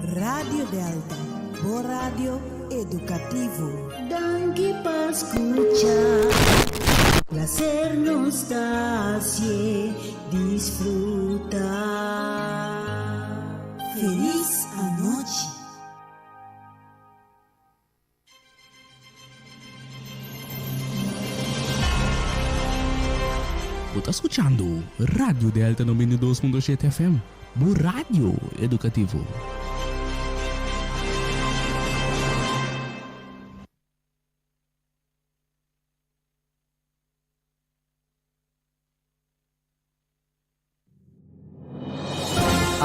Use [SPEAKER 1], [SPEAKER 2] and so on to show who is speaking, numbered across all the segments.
[SPEAKER 1] Radio Delta, o radio educativo.
[SPEAKER 2] Danke pa escuchar, placer nos da si disfrutar.
[SPEAKER 1] Feliz anoche.
[SPEAKER 3] Está escuchando Radio Delta 92.7 FM, o rádio educativo.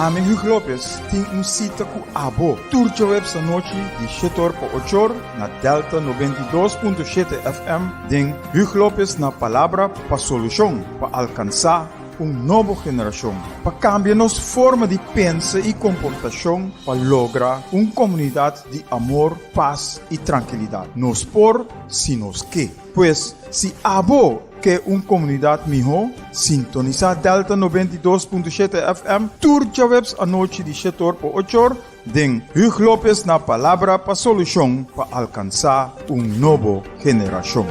[SPEAKER 4] Ame Hugo Lopes tem cita com Abo. Turja web sa noite de 7 por 8 na Delta 92.7 FM. Den Hugo Lopes na palavra pa solução para alcançar nova geração. Para cambiar nossa forma de pensar e comportação para lograr comunidade de amor, paz e tranquilidade. Nos por, si nos que. Pois, se Abo que comunidade melhor, sintoniza Delta 92.7 FM, turja webs a noite de 7 por 8, den Hugo Lopes na palavra para solução para alcançar nova geração.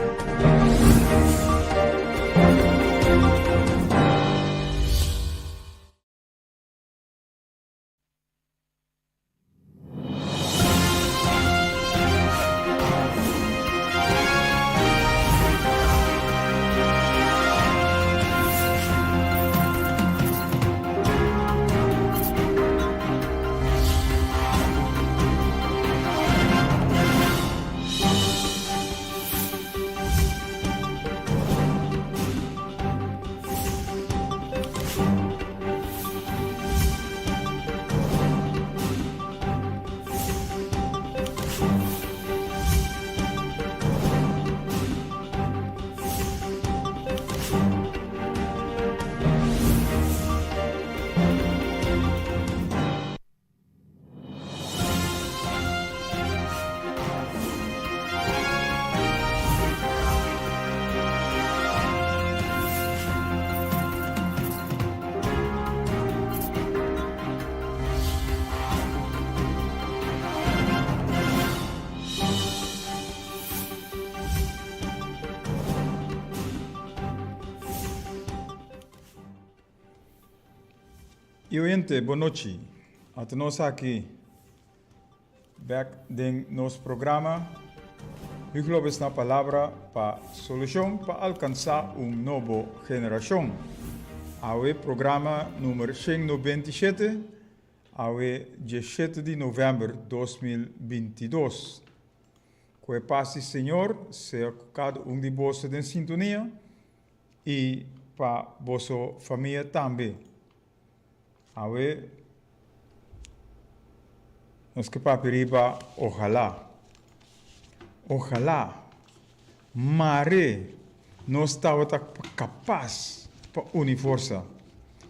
[SPEAKER 4] Boa noite. Até nós aqui, back em nosso programa, Hugo Lopes na palavra para solução para alcançar nova geração. Awe programa número 197, awe 17 de novembro de 2022. Que a paz do Senhor seja cada de vocês em sintonia e para vossa família também. Awe, nos que papiriba, ojalá, mare, nós estamos capaz para unir força.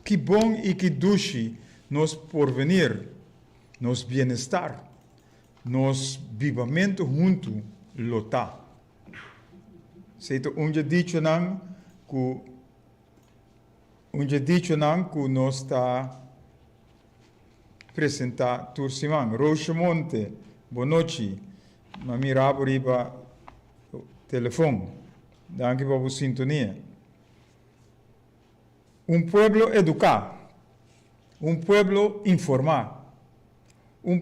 [SPEAKER 4] Que bom e que doce nos porvenir, nos bem-estar, nos vivamento junto lota. Seito onde dicho não que nós está apresentar Tursimang, Rocha Monte, boa noite. Mami Rabo riba telefone. Danke por sua sintonia. Pueblo educar, pueblo informar,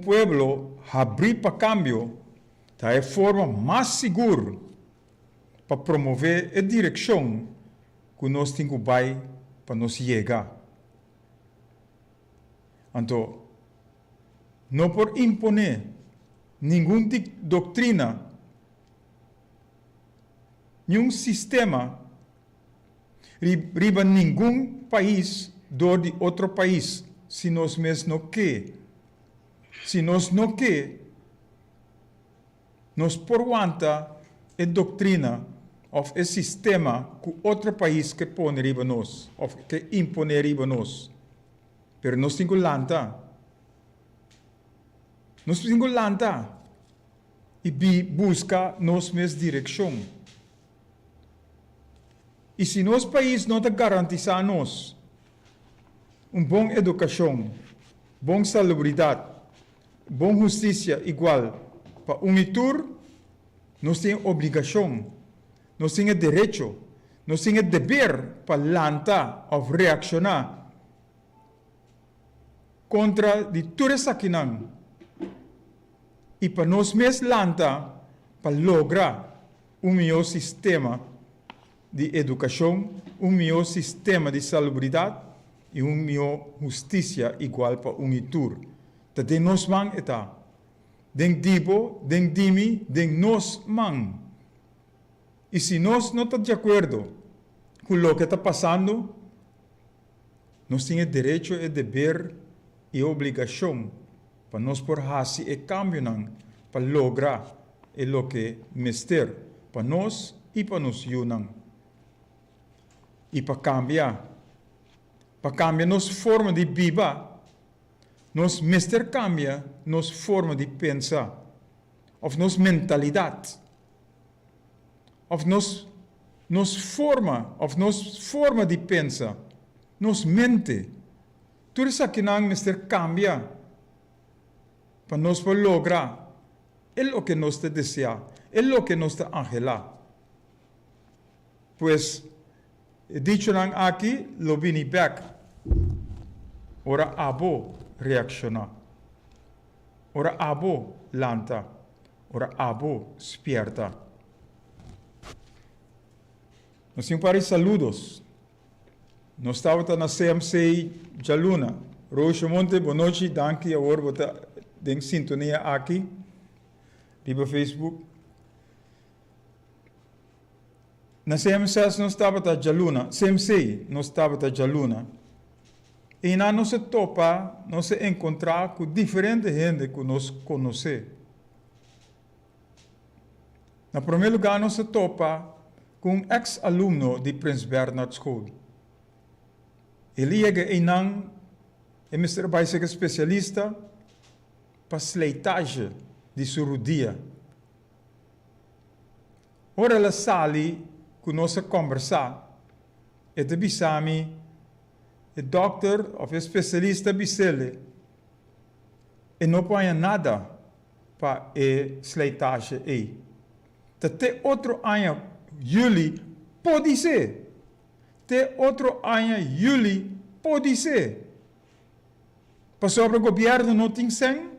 [SPEAKER 4] pueblo abrir para cambio, tá é forma mais segura para promover a direção que nós temos que para nos chegar. Então, não por imponer nenhuma doutrina, nenhum sistema, riba nenhum país do de outro país, se nós mesmos não quer. Se nós não quer, nós por quanta a doutrina ou o sistema que outro país que põe riba nós, ou que impõe riba nós. Pero nós temos que lançar. Nós temos que lançar e buscar nossa mesma direção. E se nosso país não garantir a nós uma boa educação, boa salubridade, bom justiça igual para unitur, nós temos obrigação, nós temos direito, nós temos dever para lançar ou reaccionar contra de tudo isso que não. E para nós mesmos lançar para lograr melhor sistema de educação, melhor sistema de salubridade e melhor justiça igual para unitur. Tade nós man eta. Den dibo, den dimi, den nós man. E se nós não estamos de acordo com o que está passando, nós temos direito e dever e obrigação para nós por fazer e cambio para lograr o que mister para nós e para nós junang. E para cambiar nossa forma de viver, nos mister cambia nossa forma de pensar, ou nossa mentalidade, ou nossa forma de pensar, nossa mente. Tudo isso que nós mister cambia para nós por lograr o que nós te deseja, o que nós te angela. Pues, dicho nang aqui, lo vini back. Ora abo reacciona. Ora abo lanta. Ora abo spierta. Nós temos vários saludos. Nós estávamos na CMC Jaluna. Rocha Monte, boa noite, danke a você tem sintonia aqui. Riba Facebook. Na CMC nós estávamos na Jaluna. CMC nós estávamos na Jaluna. E na nossa topa, nós se encontrar com diferente gente que nós conhecemos. Na primeiro lugar, nós se topa com um ex-aluno de Prince Bernhard School. Ele é um Mr. Baisek especialista para sleitagem de cirurgia. Ora, ela sali com nós conversar. E de bisami, o doctor ou especialista bisele, e não põe nada para a sleitagem aí. Até outro ano, julho, pode ser. Até outro ano, julho, pode ser. Para sobre o governo não tem sem.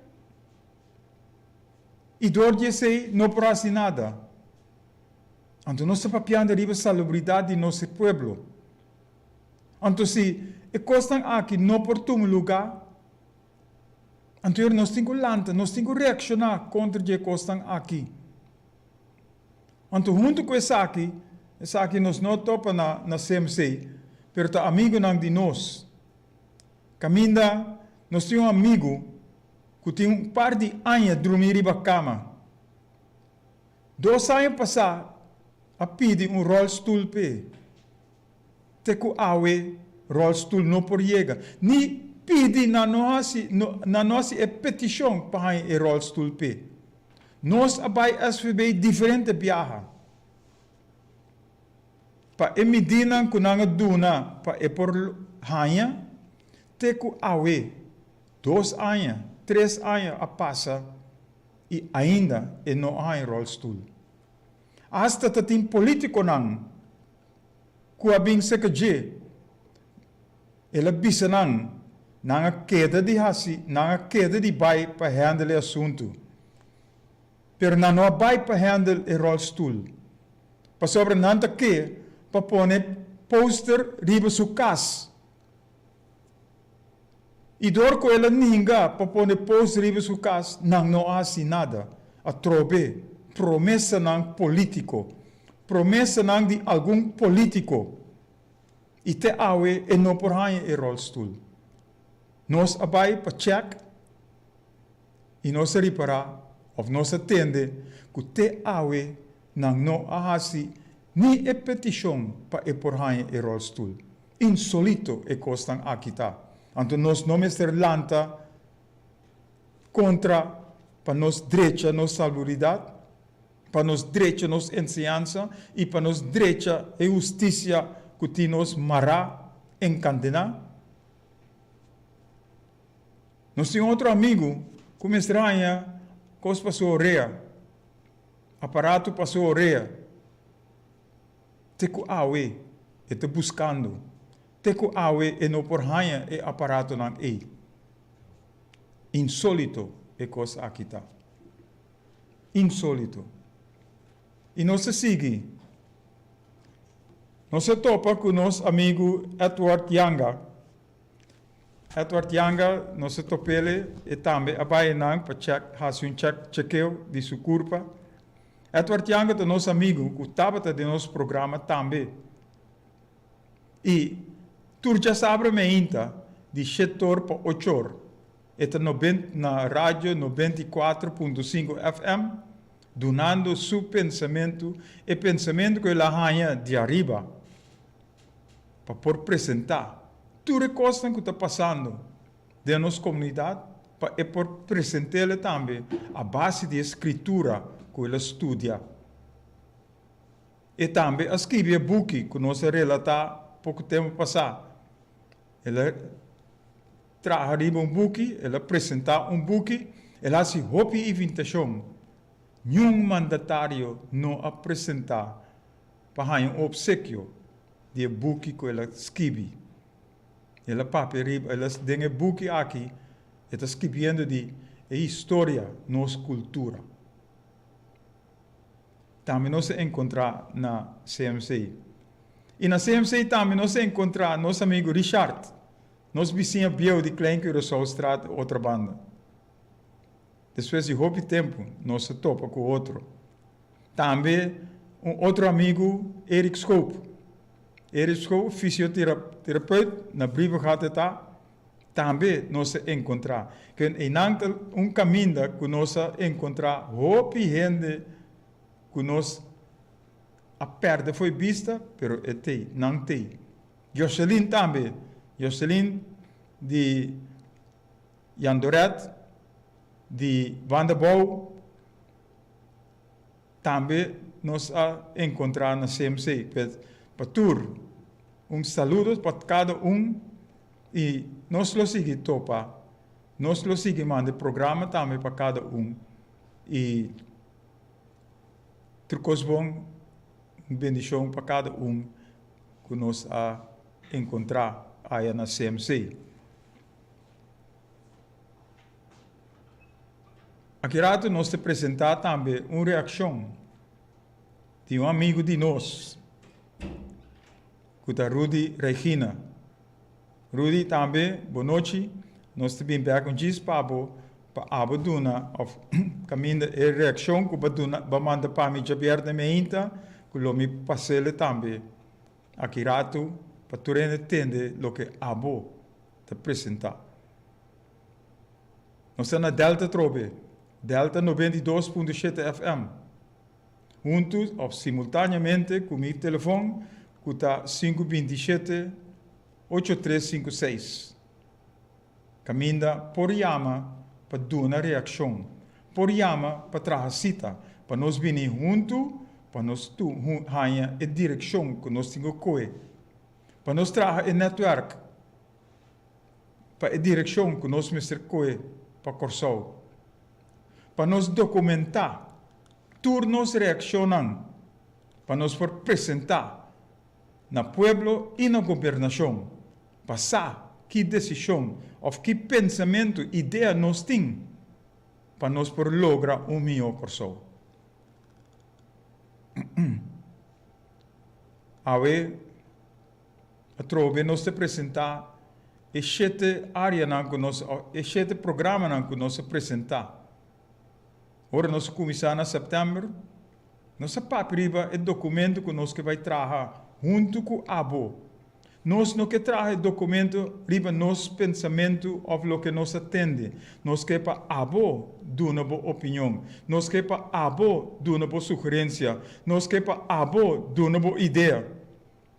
[SPEAKER 4] E door dizer, não pode nada. Então, nós estamos papiando a salubridade de nosso povo. Então, se costam aqui não por um lugar, então nós temos que reaccionar contra o que costam aqui. Então, junto com essa aqui nós não topa na CMC, mas tá amigo de nós. Caminda, nós temos um amigo que tem par de anos dormir em cama. 2 anos passados, a pedir rolstoel pe. Teku awe rolstoel não por chega. Ni pedir na nossa petição para o rolstoel pe. Nós abai SVB diferente viaja. Pa emidina kunanga duna pa por hanya teku awe 2 anos, 3 anos a passa e ainda não há rolstoel. Hasta tatim político nang kuabing sekaje ela bisa nang nanga queda de hasi nanga queda de bai para handle assunto. Pero não vai para handle o rolstoel. Para sobre nanta que para pôr poster riba su casa. E dor com ela ninga para pôr poster riba su casa não há assim nada. A trobe promessa não político. Promessa não de algum político. E te awe e não por aí o rolstoel. Nós abai para check e nós reparar of nós atende que te awe não há assim ni e petição para por aí o rolstoel. Insolito e costan aqui tá. Então nós não mestre lanta contra para nós direita, nossa salubridade, para nós direita, nossa ensinança e para nós direita e justiça que nos mará encandenar. Nós temos outro amigo Como estranha, coisa passou orelha. Aparato passou orelha. Teco awe, e te buscando. Teco awe, e não por ranha, e aparato não é. Insólito, é coisa aqui tá. Insólito. E não se sigue. Não se topa com nosso amigo Edward Yanga. Edward Yanga, não se topele, e também a Bainang, para chequeo de sua curva. Edward Yanga é nosso amigo, que estava de nosso programa também. E tu já sabe ainda, de setor para 8 horas. Na rádio 94.5 FM, donando seu pensamento, e pensamento que ele arranha de arriba, para por apresentar tudo o que está passando da nossa comunidade, para por apresentar também a base de escritura que ele estuda. E também escreve um book que nós relatamos pouco tempo passado. Ele traz um book, ele apresenta um book, ele faz uma invitação. Nenhum mandatário não apresenta para um obsequio de book que ele escreve. Ele papel, ele tem um book aqui, ele está escrevendo de história, nossa cultura. Também nós encontramos na CMC. E na CMC também nós encontramos nosso amigo Richard. Nós vizinhos Biel de Klein Curaçao-Straat, outra banda. Depois de pouco tempo, nós topa com outro. Também outro amigo, Eric Scope. Eric Scope, fisioterapeuta, na Brigade tá. Também nós encontramos. Que em caminho que nós encontramos, pouca gente que nós a perda foi vista, pero não tem. Jocelyn também. Jocelyn de Jandoret, de Vandebouw, também nós encontramos na CMC. Para tour, saludo para cada e nós lo seguimos topa. Nós lo seguimos manda programa também para cada e trucos bom, bendição para cada que nós encontrar aí na CMC. Aqui rato nós te apresentar também uma reação de um amigo de nós, que é Rudy Regina. Rudy também, boa noite, nós te bem com diz para abo duna of caminho de reação que ba manda para mim Javier de Meinta, que lo me passele também. Aqui rato para tu entender o que abo te apresentar. Nós estamos na Delta Trobe, Delta 92.7 FM. Juntos, ou simultaneamente, com meu telefone, que está 527-8356. Caminha por Yama para dar uma reação. Por Yama para trazer cita. Para nós vir juntos, para nós ganhar a direção que nós temos que correr. Para nós trazer a network. Para a direção que nós temos que correr para Curaçao. Para nós documentar. Turnos reaccionam. Para nós apresentar na pueblo e na governação. Passar que decisão ou que pensamento, ideia nós temos para nós por lograr melhor Curaçao. Awe a trove nós te apresentar e 7 áreas que nós e 7 programas que nós apresentar. Ora nós começamos em setembro, nós papiriba é documento que nós que vai trabalhar junto com a ABO. Nós não que traga documento, riba nosso pensamento ou o que nos atende. Nós que para abo dar uma boa opinião. Nós que para abo dar uma boa sugerência. Nós que para abo dar uma boa ideia.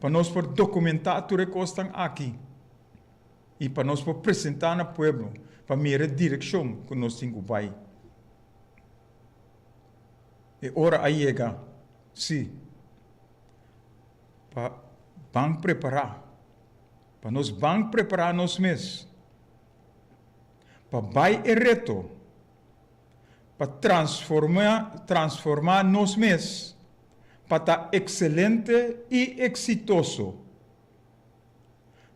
[SPEAKER 4] Para nós por documentar tudo que estão aqui. E para nós por apresentar no povo, para mirar a direção que nós temos que vai. E ora aí chega, sim, para vamos preparar. Para nós vamos preparar nós mesmos. Para vai e reto para transformar nos mesmos para estar excelente e exitoso.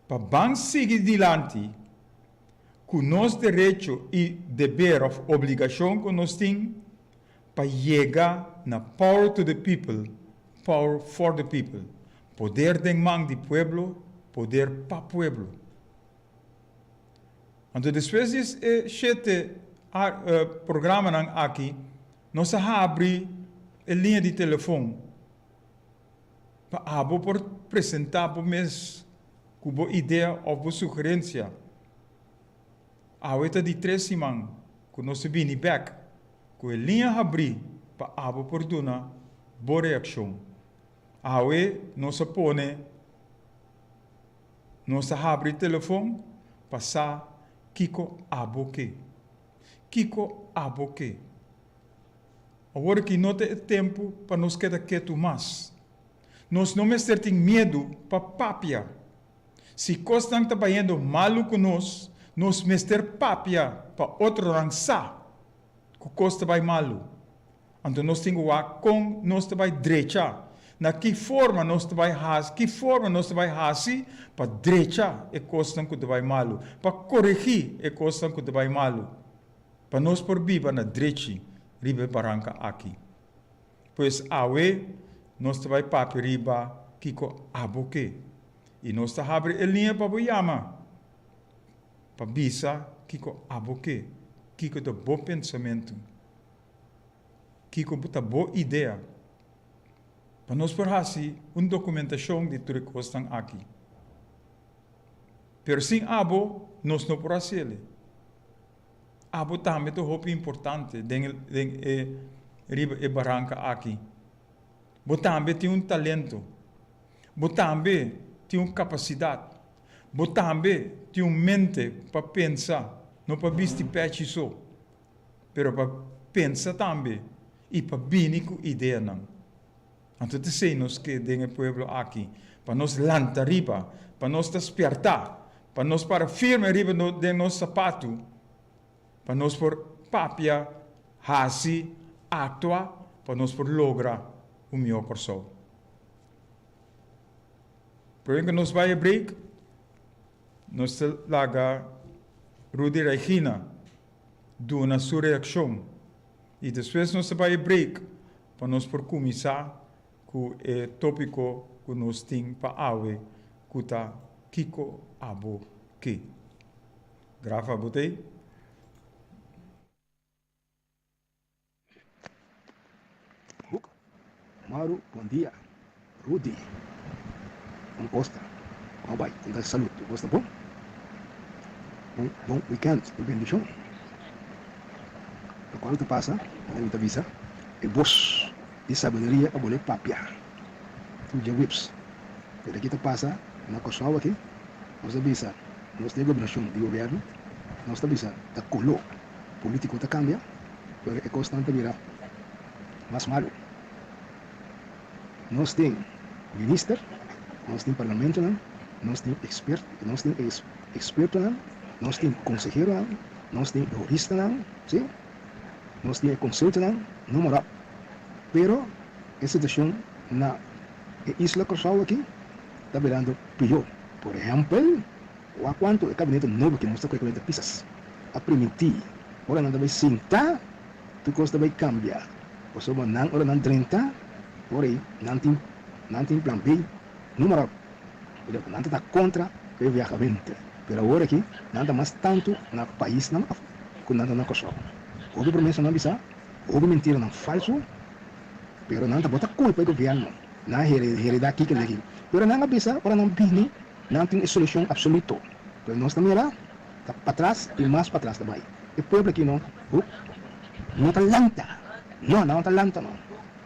[SPEAKER 4] Para bem seguir adiante com nosso direito e dever of obrigação que nós temos para chegar na power to the people, power for the people. Poder de mão de pueblo, poder para pueblo. Então, depois desse programa aqui, nós abrimos a linha de telefone para apresentar para mês com uma ideia ou uma sugerência. A outra de 3 semanas, que nós vimos back, com a linha abrir para oportunar boa reação. A outra nós abre o telefone para passar Kiko aboque. Kiko aboque. Agora que não tem tempo para nós querer mais. Nós não mais temos medo para papia. Se costa está trabalhando mal conosco, nós mais ter papia para outro rançar. Que costa vai mal. Então nós temos com nós vai direita. Na que forma nós vai fazer para direita é costa que vai mal. Para corrigir é costa que vai mal. Para nós por viva na direita, riba barranca aqui. Pois awe nós vai papi riba kiko aboque. E nós abre a linha para boiama. Para bisa kiko aboque. Kiko de bom pensamento. Kiko buta boa ideia. Para nós fazer uma documentação de tudo que estão aqui. Pero sem abo, nós não podemos fazer. Abo também é muito importante dentro da barranca aqui. Bo também tem talento. Bo também tem capacidade. Bo também tem mente para pensar. Não para vestir peixe só. Pero para pensar também. E para vir com ideia não. Então, dizemos que dentro do povo aqui, para nós lançar riba, para nós despertar, para nós para firme riba de nosso sapato, para nós por papia, hasi, atua, para nós por lograr o melhor pessoa. Por que nós vai break, nós laga Rudy Regina, do uma sua reação, e depois nós vai break, para nós por começar com o tópico que nós temos para awe, que está Kiko Abo Que. Grava, botei?
[SPEAKER 5] Maru, bom dia. Rudy. Como gosta? Como vai? Com saúde. Gosta bom? Bom weekend. Bendição. Quando tu passa, quando tu avisa, o boss de sabedoria a boleh papia. Tu já whips. Quando kita passa, na Kosovo aqui, nós avisa, nós temos governação de governo, nós avisa, tá colo, político tá cambia, pero é constante virar mais malo. Nós temos ministro, nós temos parlamento, nós temos experto, nós temos consejero, nós temos jurista, sim? Nós temos consultor, não moral. Pero a situação na isla Kosovo aqui está virando pior. Por exemplo, o quanto o gabinete novo que nós estamos com pisas a permitir, ora não vai sentar, tu costa vai cambiar. Ou seja, não ora não 30, por aí não tem plan B, número. Não está contra o viajamento. Pero agora aqui não está mais tanto no país não, como não na Kosovo. Houve promessa não bisa, houve mentira não falso. Pero não bota culpa do governo na realidade aqui que aqui. Pero não bisa, ora não bini, não tem solução absoluta. Pero nós também lá, tá para trás e mais para trás também. E o povo aqui não tá lanta, não tá lanta não.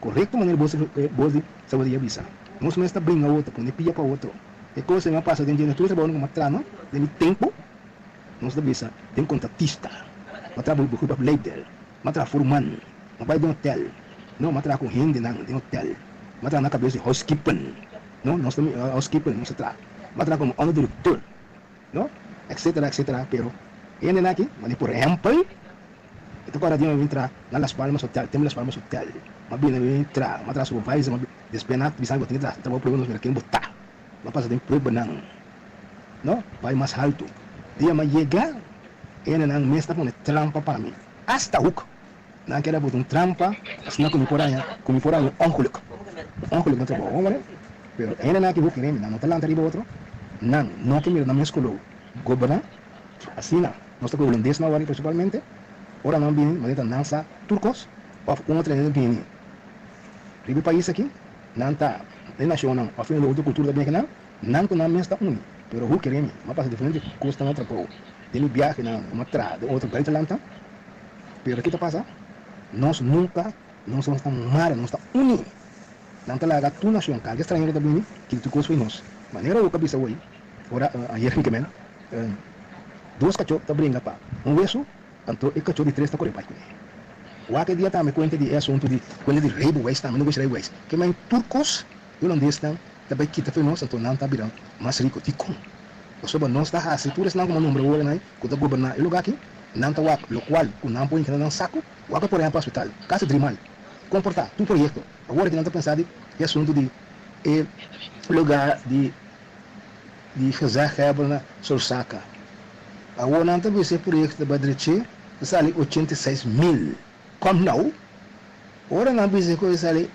[SPEAKER 5] Correto maneira você saberia bisa. Nós não está bem a outra, põe pia para outro. E coisa não passa dentro de tudo trabalhando com matrano, tem tempo, nós da bisa, tem contratista, matrabalho com o leader, matrabalho foreman, não vai de hotel. Não, matra com hindi nang de hotel. Matra na cabeça de housekeeping. Não, nós também housekeeping não se trata. Matra como ano diretor. Não, etc. Pero, ainda aqui, mas por exemplo, Então agora dia entrar na Las Palmas Hotel, temos Las Palmas Hotel. Mas bem entrar, mas atrás supervisor, mas despenat, bisang botin entrar, trabalho para nós merquem botar. Mas passa tem problema não. Não? Vai mais alto. Dia mas chegar, ele não mesmo com trampa para mim. Hasta hook. Não quero botar trampa, senão como por aí ongeluk. Ongeluk não trabalho, homem. Pero ele não que vou querer, não está lá anterior outro. Não que me na minha escola. Governar, assim não. Nós estamos holandês na hora principalmente. Ora não vem, mas não sa turcos, ou outra não vem. Ribe país aqui, não está, nem nacional, ou fim da outra cultura também que não que não está único. Pero o que queremos, mas passa diferente, custa outra coisa. Tem um viagem na uma trada, outro país lá então. Pero aqui está passa, nós nunca, nós somos tão mar, nós está único. Não está lá a tua nação, cada estrangeiro também, que tu coisa foi nós. Maneira o cabeça hoje, ora ayer que men, duas cachorros tá brincando pa, isso então, o cachorro de 3 está correndo para ele. O que dia também conta de assunto de coisa de railways também, não gosto de railways. Que mais turcos, holandeses também kita foi nós, então não está virando mais rico de com. O sobre nós está assim, tudo isso não como número hoje, né? Quando governar o lugar aqui, não está o qual o não põe que não saco, o que por exemplo hospital, casa de mal, comportar, tu projeto. Agora que não está pensado é assunto de lugar de fazer quebra na Solsaca. Agora não está esse projeto de Badreche, sale 86 mil. Como não? Ora não bisa que sale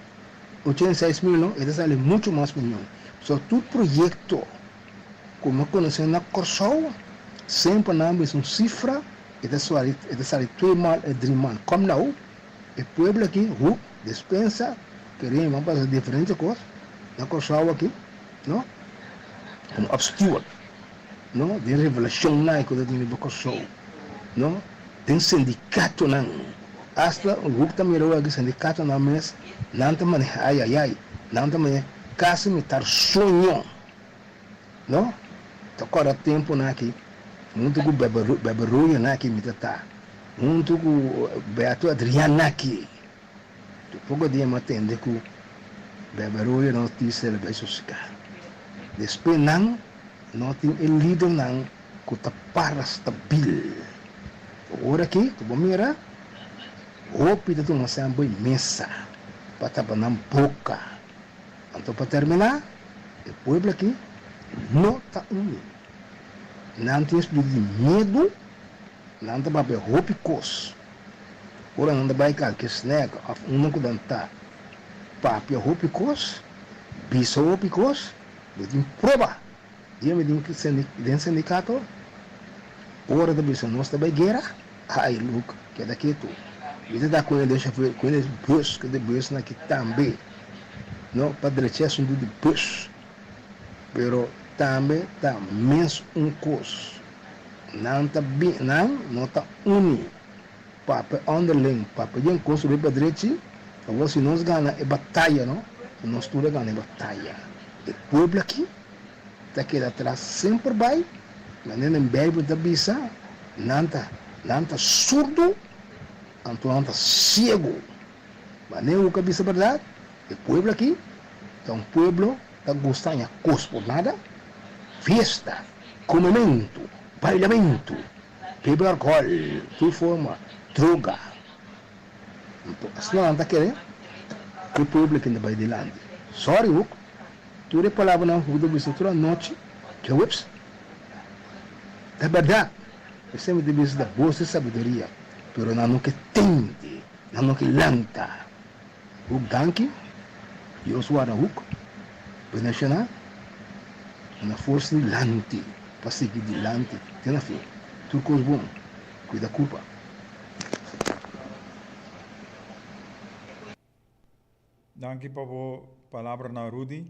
[SPEAKER 5] 86 mil, não? Ele sale muito mais por mim. Só todo projeto, como conhecendo na Corsol, sempre não bisa uma cifra, ele sale tudo mal e dreamar. Como não? O povo aqui, dispensa, queremos fazer diferentes coisas, na Corsol aqui, não? Como obscure, não? De revelação na economia do Corsol, não? Tem sindicato não. Hasta o grupo também era o sindicato na mesa, não também não também quase me tar sonho, não? Então agora tempo na aqui, muito com beberuia na aqui me tá, muito com Beato Adriana aqui, tu pouco dia me atende com beberuia não te serve isso secar. Depois não tem o líder não, com tapar stabil. Ora aqui, tu vou mirar, o pedido tu não se ambai mesa, para tapar na boca. Então para terminar, o povo aqui não está unido. Não tem espírito de medo, não está para ver roupas. Ora não está para ir que snega, não que não está para ver roupas, bisa roupas, tem prova. Dia me diz que sindicato, ora da bisa não está para guerra. Ai, look, que é daqui tu. Você dá com ele, com ele bus, que de bus aqui também. Não, para direita assunto de bus. Pero também tá menos curso. Não tá bem, não tá unido. Para underling, para pedir curso de para direita, agora se nós ganhar é batalha, não? Se nós tudo ganhar é batalha. O povo aqui, tá aqui atrás sempre vai, mas nem em Bíblia da bisa, não tá surdo, não está cego. Mas nem o cabeça verdade, o povo aqui, é um povo que gosta de coisa por nada, festa, comimento, bailamento, beber álcool, tudo forma, droga. Então, assim não está querendo, o povo que não vai adiante. Sorry, Hugo, tudo é palavra não, o do toda a noite, que é whips. É verdade. Eu sempre digo isso da boa sabedoria, pero não que tente, não que lanta. O ganque, eu sou a Hugo, o nacional, na força de lante, para seguir de lante, tem na fim. Tudo coisa bom, cuida da culpa.
[SPEAKER 4] Danke por a palavra na Rudy.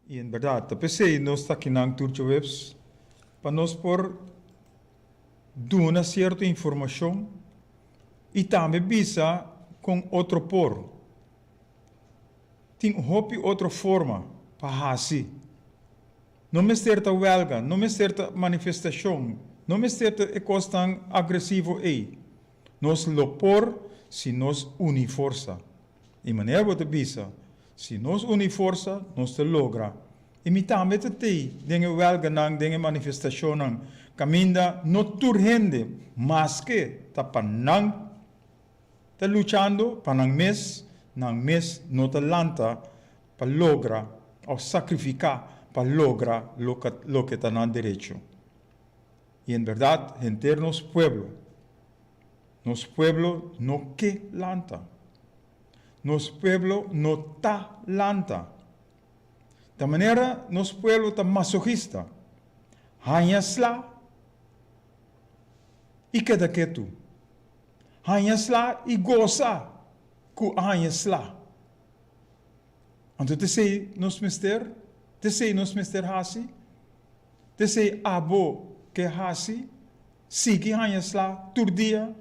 [SPEAKER 4] E em verdade, eu pensei nós está aqui na Turcio Webs para nós por dar uma certa informação e também visa com outro por. Tem outra forma para assim. Não me certa huelga, não me certa manifestação, não me certa coisa tão agressivo aí. Nós lopor se nós unir força. E maneira que visa, se nós unir força, nós te logra. E me também te dengue huelga nang, dengue manifestação nang, caminda não turhende, mas que tapanang Está luchando para nang mes no te lanta para lograr o sacrificar para lograr lo que está en derecho. Y en verdad, en nos pueblo no que lanta. Nos pueblo no ta lanta. De manera, nos pueblo está masoquista. Hanyasla e queda que tu. Hanyasla e goza ku hanyasla. Então te sei nos mister hasi. Te sei abo que hasi. Sigi hanyasla tur dia.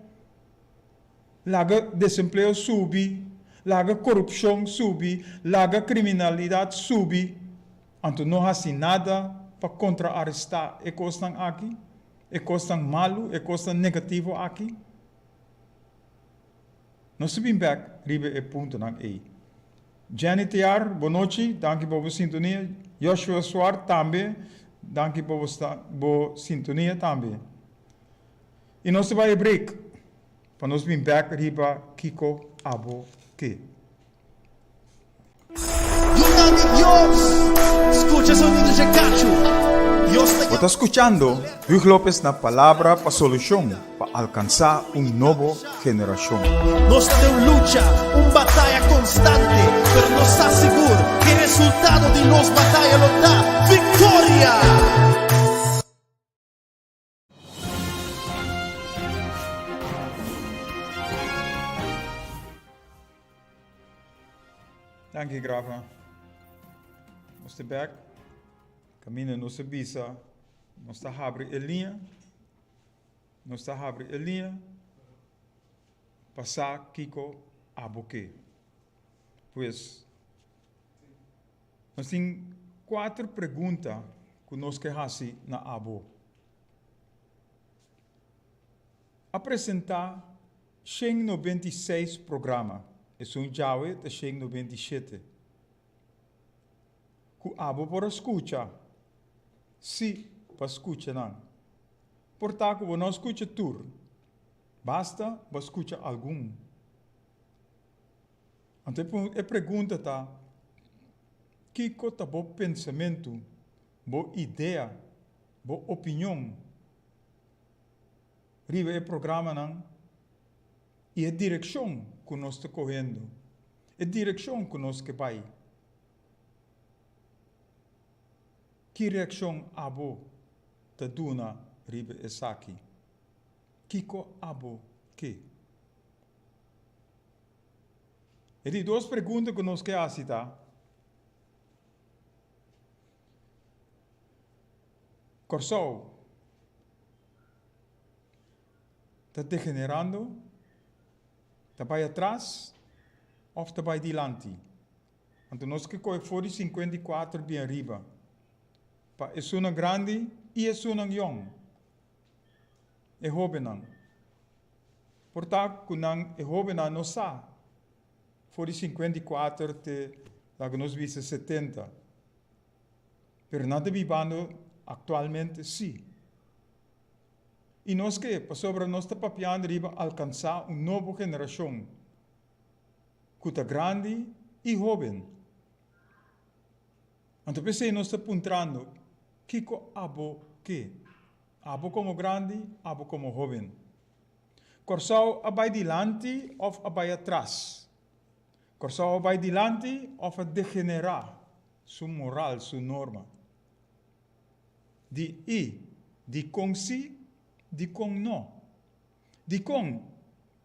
[SPEAKER 4] Laga desempleo subi. Laga corrupção subi. Laga criminalidade subi. Então não hasi nada para contra-arrestar e costan aqui. E costan malu, e costan negativo aqui. Nós subimos back, ribe e ponto nang e. Jenny Tiar, boa noite, danke por sua sintonia. Joshua Suar também, danke por sua sintonia também. E nós vamos break, para nós subimos back, riba Kiko Abo que.
[SPEAKER 6] Escucha sonido de cacho.
[SPEAKER 4] Está escuchando Hugh López na palavra para solução para alcançar nuevo generación.
[SPEAKER 6] Nos tenemos lucha, batalha constante, pero nos está seguro que el resultado de nos batalla lo da victoria.
[SPEAKER 4] Danke, Grafa. Nós back. Caminha nossa bisa. Nós está abre a linha. Nós está abre a linha. Passar Kiko Aboque. Pois, nós temos 4 perguntas que nós queremos na Abo. Apresentar 196 programas. É um jaue de 197. Que Abo por escutar. Se para escutar não. Portanto, quando não escuta tudo, basta para escutar algum. Então, a pergunta está, que é bom pensamento, boa ideia, boa opinião, riba o programa não, e a direção que nós estamos correndo, a direção que nós queremos vai. Que reação abo te duna ribe esaki? Kiko abo que? E die 2 perguntas que nós queremos fazer. Corsou está degenerando, está vai atrás ou está vai adiante? Então nós que corre fora 54 bem arriba. É uma grande e é uma young. É jovem. Portanto, quando é jovem, não sabe. Fora 54 te lá que nós vimos 70. Mas nada vivendo atualmente sim. E nós que, para sobre nós está papiando riba alcançar uma nova geração. Que é grande e jovem. Então, pensei, nós está apontando Kiko abo que? Abo como grande, abo como jovem. Corsau abai dilante ou abai atrás. Corsau abai dilante ou a degenerar sua moral, sua norma. Di com si, di com no. Di com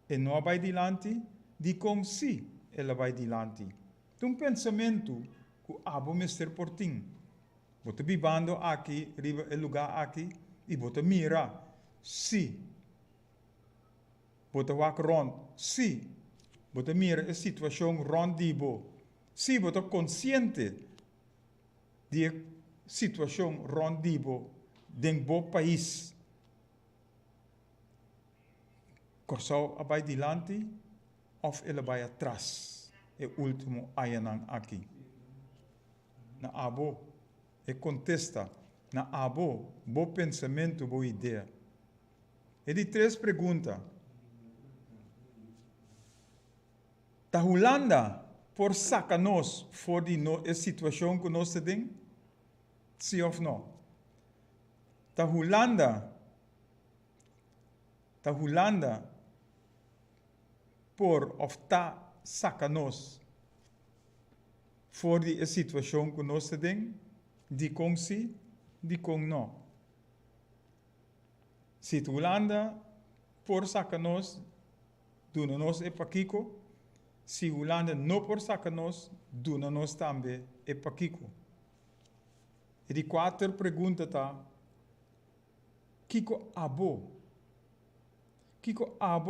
[SPEAKER 4] e não abai dilante, di com si ela vai dilante. Um pensamento que abo mister portim. Bota vivendo aqui, riba o lugar aqui, e bota mira, sim. Bota wak rond, sim. Bota mira a situação rondibo. Sim, bota consciente de situação rondibo dentro do país. Corsau abai dilante, ou ele vai atrás. É o último ayanang aqui. Na abo. E contesta na abo, bom pensamento, boa ideia. E de 3 perguntas. Ta Holanda por sacanos voor die situação que nós temos? Sim ou não? Ta Holanda por of ta sacanos voor die situação que nós temos? Die com sim, die com não. Se Holanda por sacanos, duna nos e paquico. Se Holanda não por sacanos, duna nos também e paquico. E de 4 pergunta tá, Kiko abo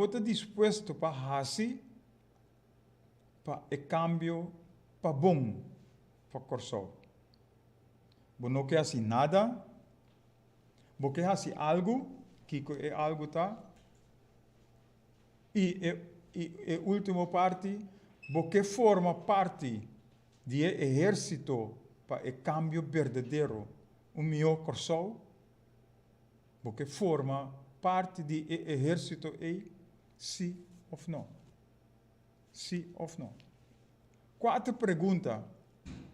[SPEAKER 4] está disposto para fazer para o cambio para bom para Corsol. Você não quer assim nada, você quer assim algo, Kiko é algo tá. E a última parte, você forma parte do exército para o cambio verdadeiro, o meu Corsol. Você forma parte do exército e sim ou não? Sim ou não? 4 perguntas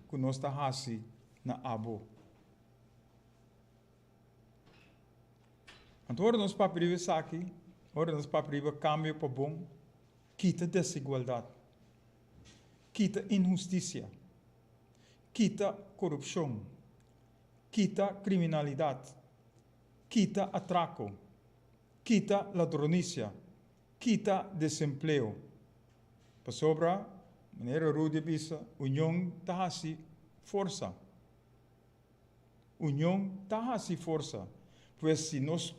[SPEAKER 4] que nós estamos fazendo na abo. Agora nós para privar isso aqui, agora nós para privar cambio para bom, quita desigualdade, quita injustiça, quita corrupção, quita criminalidade, quita atraco, quita ladronícia, quita desemprego. Para sobra, maneira Rudy bisa, união está assim força. União está assim força. Pois se nós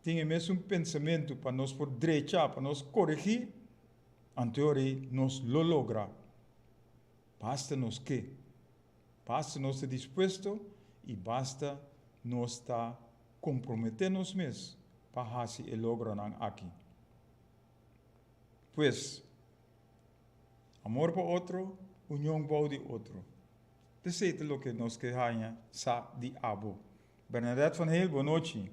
[SPEAKER 4] temos um pensamento para nós por direita, para nós corrigir, anterior nós lo logra. Basta nós que? Basta nós estar disposto e basta nós estar comprometendo-nos mesmos para fazer e lograr aqui. Pois, amor para outro, união para o outro. Isso é o que nós queremos sa de abo. Bernadette van Heel, boa noite.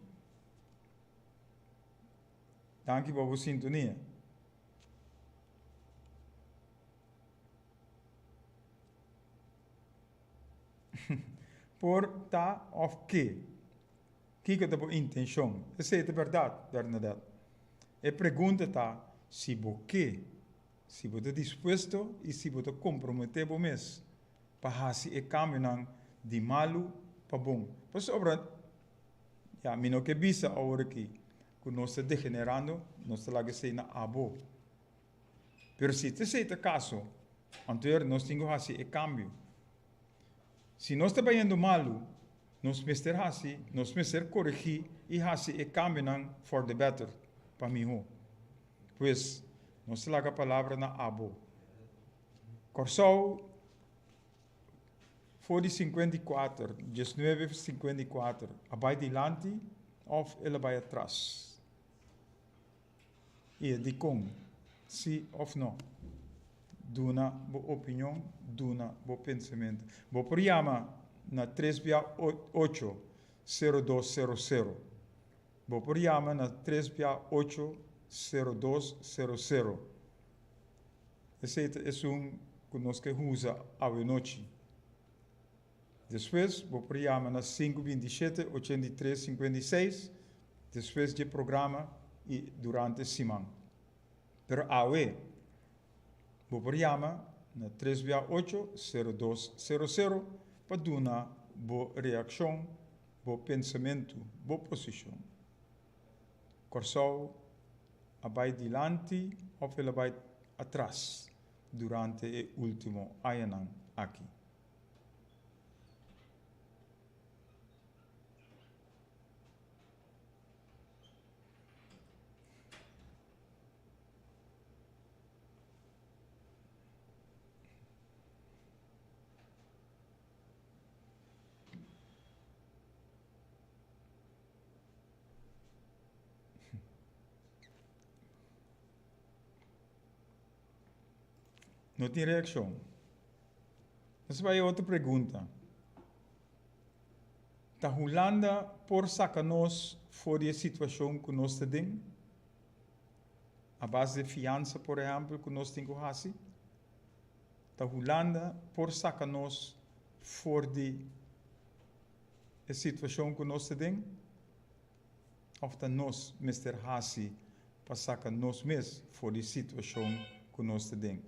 [SPEAKER 4] Dank pela sintonia. Por ta of que? Que é a intenção? Essa é a verdade, Bernadette. A pergunta está, se você está disposto e se você comprometer com mesmo para fazer o caminho de malo para bom. Por sobra, ja, não que bisa agora que nós estamos degenerando, nós estamos lá que na abo. Mas se esse é o caso, então nós temos que fazer o cambio. Se nós estamos indo malo, nós precisamos corrigir e fazer o cambio for the better, para mim. Pois, nós temos a palavra na abo. Corsol, voor die 54, 1954, abai dilante of ele vai atrás. E de com, sim ou não. Duna bo opinião, duna bo pensamento. Bo programa na 368-0200. Bo programa na 368-0200. Esse é que nós que usa a noite. Depois, o programa na 527-8356, depois do programa e durante a semana. Pero awe, o programa na 368-0200 para dar boa reação, bom pensamento, boa posição. Corsol, abai dilante ou ele vai atrás durante o último ano aqui. Não tem reação. Essa vai outra pergunta. A Holanda por sacar-nos fora da situação que nós temos? A base de fiança, por exemplo, que nós temos que fazer? ta Holanda por sacanos voor die situação que nós temos, of ta nós, Mr. Hasi, para sacar nós mesmos voor die situação que nós temos.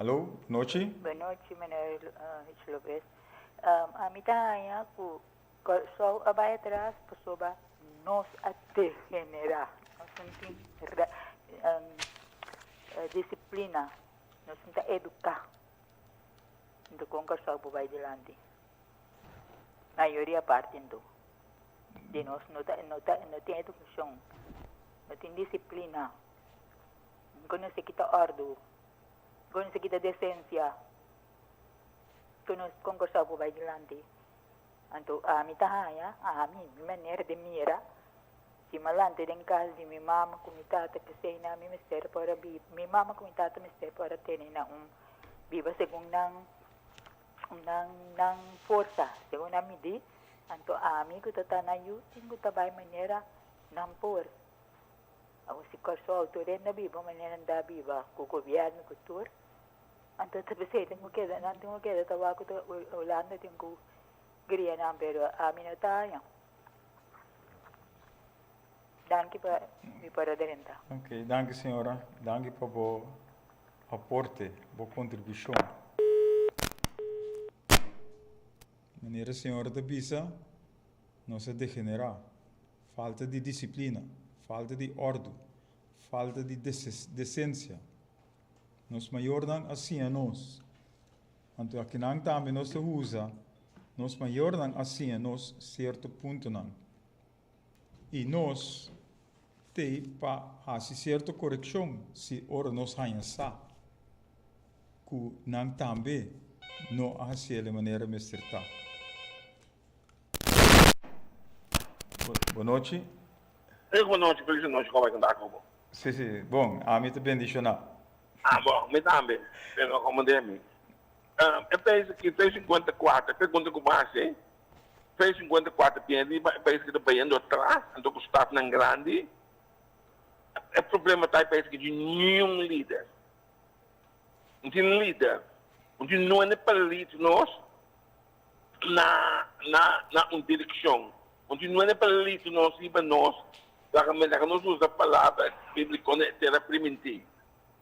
[SPEAKER 4] Hallo, noite.
[SPEAKER 7] Boa noite, meneer Rich Lopez. A mim tá só vai atrás, pessoa nos até generar. Nós temos disciplina, nós temos educar. Então, conversar por vai delante. A maioria parte então. De nós não tem educação, não tem disciplina. Quando se quita ordem, quando se quita decência, quando nós conversar por vai delante. Então, a mim tá minha maneira de mira. Si malante den casa de minha mama com minha tata que sei na minha mister para minha mama com minha tata mister para ter na viva segundo nang força segundo a midi anto a amigo tata na yu tingo tabay maneira nang por ako si corso autore na viva maneira da viva com governo cultura anto tabi sei tengo queda tawa ko Holanda tengo gria na pero a mim não tá Danke para aderenta.
[SPEAKER 4] Ok, danke senhora. Danke para o aporte, a contribuição. Maneira senhora da bisa, não se degenerar. Falta de disciplina, falta de ordem, falta de decência. Nos maior dan assim a nós. Então aqui não também nós usa, nos maior dan assim a nós certo ponto não. E nós tem para fazer certa correção se ora nós hanhasa que não também não fazer de maneira mais certa. Boa noite.
[SPEAKER 8] Boa noite, feliz noite, como é que está com você?
[SPEAKER 4] Sim, sim, bom, a mim também deixa na.
[SPEAKER 8] Bom, me também, pelo como de mim. Eu penso que fez 54, pergunta como assim? Fez 54 piedi, penso que está bem atrás, então que o staff não é grande. O problema está penso que de nenhum líder. Não tem líder. Não é para líder nós na uma direção. Não é para líder nós e para nós. Que nós usamos a palavra bíblica terra primitiva.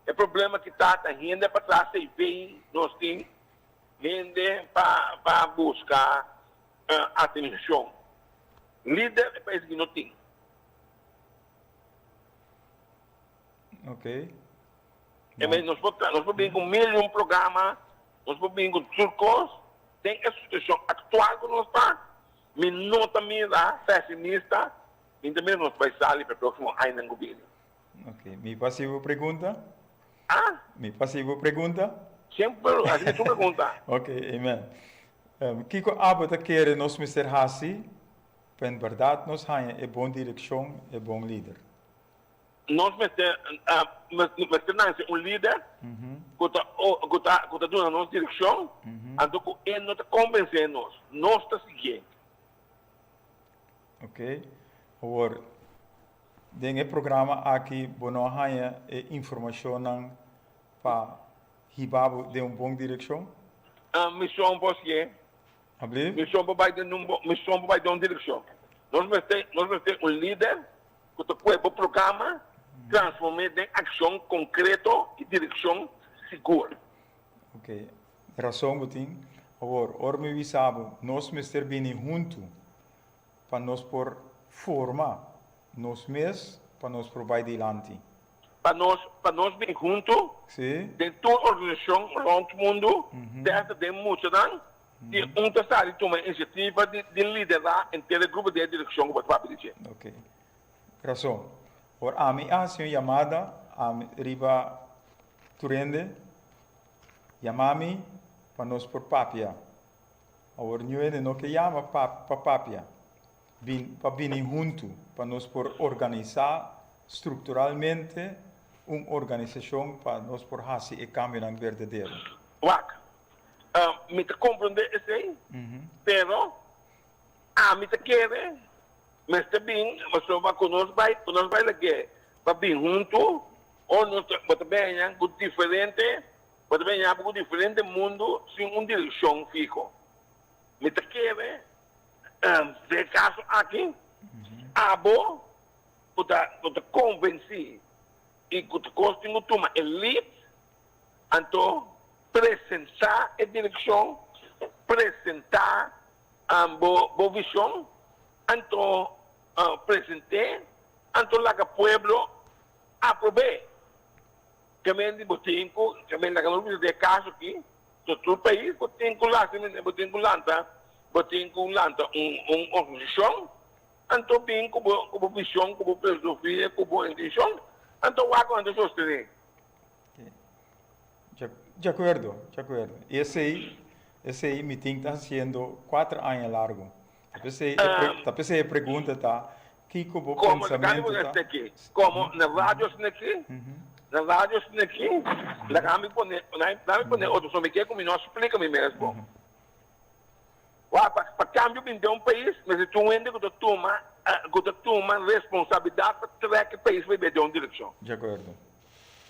[SPEAKER 8] O problema que está gente para trás e vem, nós temos gente para buscar atenção. Líder penso que não tem.
[SPEAKER 4] Ok.
[SPEAKER 8] Nós podemos vir com um programa, nós podemos vir com turcos, tem a situação atual que nós está, mas não também dá pessimista, e também nós vamos sair para o próximo ano do governo.
[SPEAKER 4] Ok. Me passiva pergunta? Me passiva pergunta?
[SPEAKER 8] Sempre, a gente pergunta.
[SPEAKER 4] Ok, amen. Kiko abota quer nós Mr. Hasi, para verdade nós temos boa direção e bom líder.
[SPEAKER 8] Nós temos um líder que está dando a nossa direção, então ele não está convencendo nós está seguindo.
[SPEAKER 4] Ok. Agora, tem um programa aqui, nós temos informação para hibabo de uma boa direção?
[SPEAKER 8] Missão você, missão vai dar uma direção. Nós temos um líder que está com o programa, transformar em ação concreta e direção segura.
[SPEAKER 4] Ok. Razão que tem. Agora, me sabe, nós Mr. Bini junto para nós por formar nós mesmos para nós provar adiante.
[SPEAKER 8] Para nós bem junto, de toda a organização around o mundo, desde muitos de terceiro tomar iniciativa de liderar inteiro grupo de direção que vai pedir.
[SPEAKER 4] Ok. Razão. Por a mim a chamada a riba Turende, chamami para nós por papia. Agora não que chama para papia. Para vir junto para nós por organizar estruturalmente uma organização para nós por fazer o caminho verdadeiro.
[SPEAKER 8] Me compreende isso aí, pero a mim te quer, mas também, mas só vai conosco vai lá para vir junto, ou nós também com diferente, com diferente mundo, sem uma direção fijo. Me te quer, de caso aqui, abo, te convenci, e que te consigo tomar elite, então, apresentar a direção, apresentar a boa visão, então, apresentar, então, lá que o povo aprove. Também de botinco, também na galera de caso aqui, todo o país, botinco lá, botinco lanta uma organização, então, bem com visão, com filosofia, com boa intenção, então, vai com a sostener.
[SPEAKER 4] De acuerdo. Esse aí meeting está sendo 4 anos largo. Talvez a pergunta está, que como pensamento está?
[SPEAKER 8] Como na rádio aqui, lá kami pone outro som que como nós explica-me mesmo. Para cambio de um país, mas tu ainda que tu toma responsabilidade para trazer o país vai de uma direção.
[SPEAKER 4] De acordo.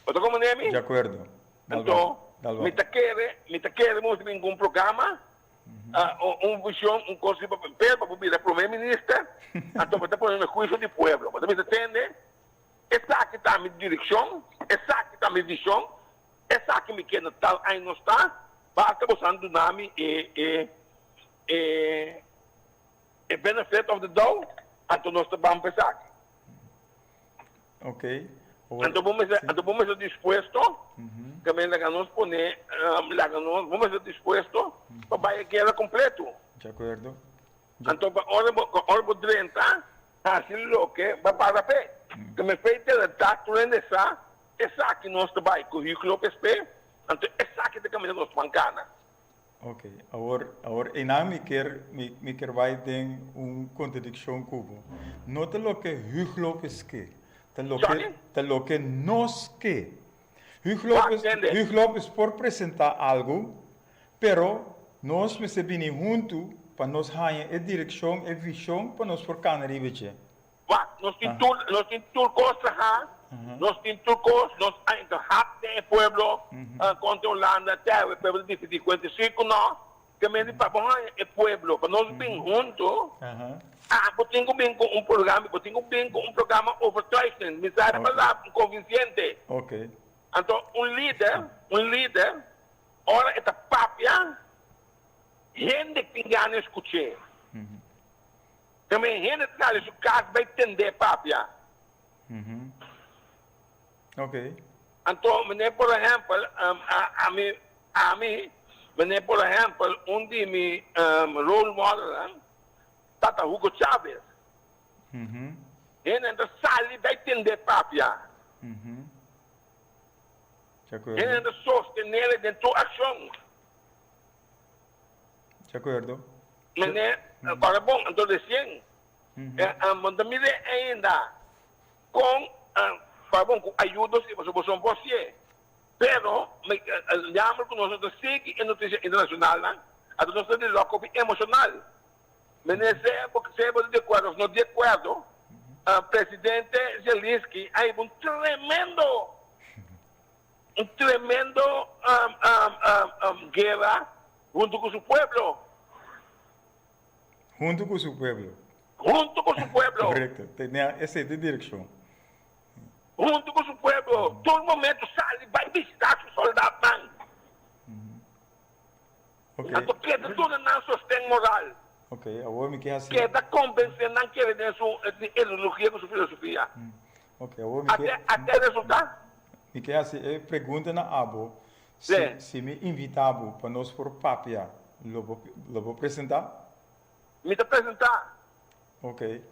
[SPEAKER 8] Outra como é
[SPEAKER 4] De acordo.
[SPEAKER 8] Então, me te quer mostrar um programa, visão, coisa para o primeiro-ministro, então para pôr no juízo do povo. Para me entender, essa aqui está a minha direção, essa aqui está a minha visão, essa aqui me quer tal aí não está, basta você do nome e benefit of the doubt, então nós vamos pensar aqui.
[SPEAKER 4] Ok.
[SPEAKER 8] Então vamos estar dispostos, também vamos estar dispostos para a guerra completa.
[SPEAKER 4] De acordo.
[SPEAKER 8] Então, hora por 30, assim o que vai para a pé. Que me fez ter tato essa aqui nós trabalhamos com o currículo PSP, então essa aqui de caminho nós bancana.
[SPEAKER 4] Ok, agora me quer vai ter uma contradição cubo. Nota lo que currículo PSP. Te lo que nos que. Hugo Lopes por apresentar algo, pero nós me se vini junto para nos ganhar a direção e visão para nós por canaribeche.
[SPEAKER 8] Nós temos turcos, nós temos turcos, nós ainda tem pueblo contra Holanda, até o pueblo de 55, não, que me diz para o pueblo, para nós bem juntos. Eu tenho bem com um programa, overtuigend, me sabe falar convincente.
[SPEAKER 4] Ok.
[SPEAKER 8] Então, um líder, ora esta papia, gente que engana escutar. Também gente que sabe, o caso vai entender papia.
[SPEAKER 4] Ok.
[SPEAKER 8] Então, por exemplo, a mim, por exemplo, de meus role model, Tata Hugo Chávez. Ele ainda sabe vai entender papia. Ele ainda sostener dentro da ação.
[SPEAKER 4] De acordo.
[SPEAKER 8] Agora, bom, então, assim, também ainda com ajuda se você não pode ser. Pero, llamo que nós seguimos em notícia internacional, a nós temos loco emocional. Mas porque se de acordo, não de acordo, o presidente Zelensky aí um tremendo guerra junto com o povo.
[SPEAKER 4] Junto com o povo.
[SPEAKER 8] Junto com o povo.
[SPEAKER 4] Correto. Tem essa direção.
[SPEAKER 8] Junto com o povo. Todo momento sai, vai visitar os soldados.
[SPEAKER 4] Ok.
[SPEAKER 8] Então, queda tudo não sustém moral.
[SPEAKER 4] Ok, agora me quer assim.
[SPEAKER 8] Queda convencer, não quer ter sua ideologia com sua filosofia.
[SPEAKER 4] Ok, agora me quer...
[SPEAKER 8] Até resultar.
[SPEAKER 4] Me quer assim, pergunta na abo. Se me invitava para nós por papia, lo vou apresentar?
[SPEAKER 8] Me apresentar.
[SPEAKER 4] Ok.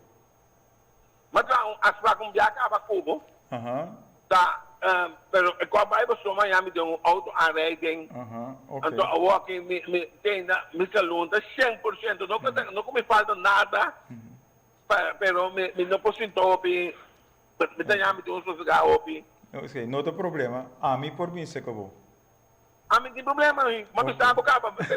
[SPEAKER 8] Mas as vagas viajam Cuba. Tá, pero qual vai você Miami de um auto arrending.
[SPEAKER 4] Ok.
[SPEAKER 8] Então, eu aqui me salunta 100%, não me falta nada. Pero me não posso sentar me tenho de uns lugar opi.
[SPEAKER 4] Ok, não tem problema. A mim por mim se acabou.
[SPEAKER 8] A mim tem problema, mas está bocava, mas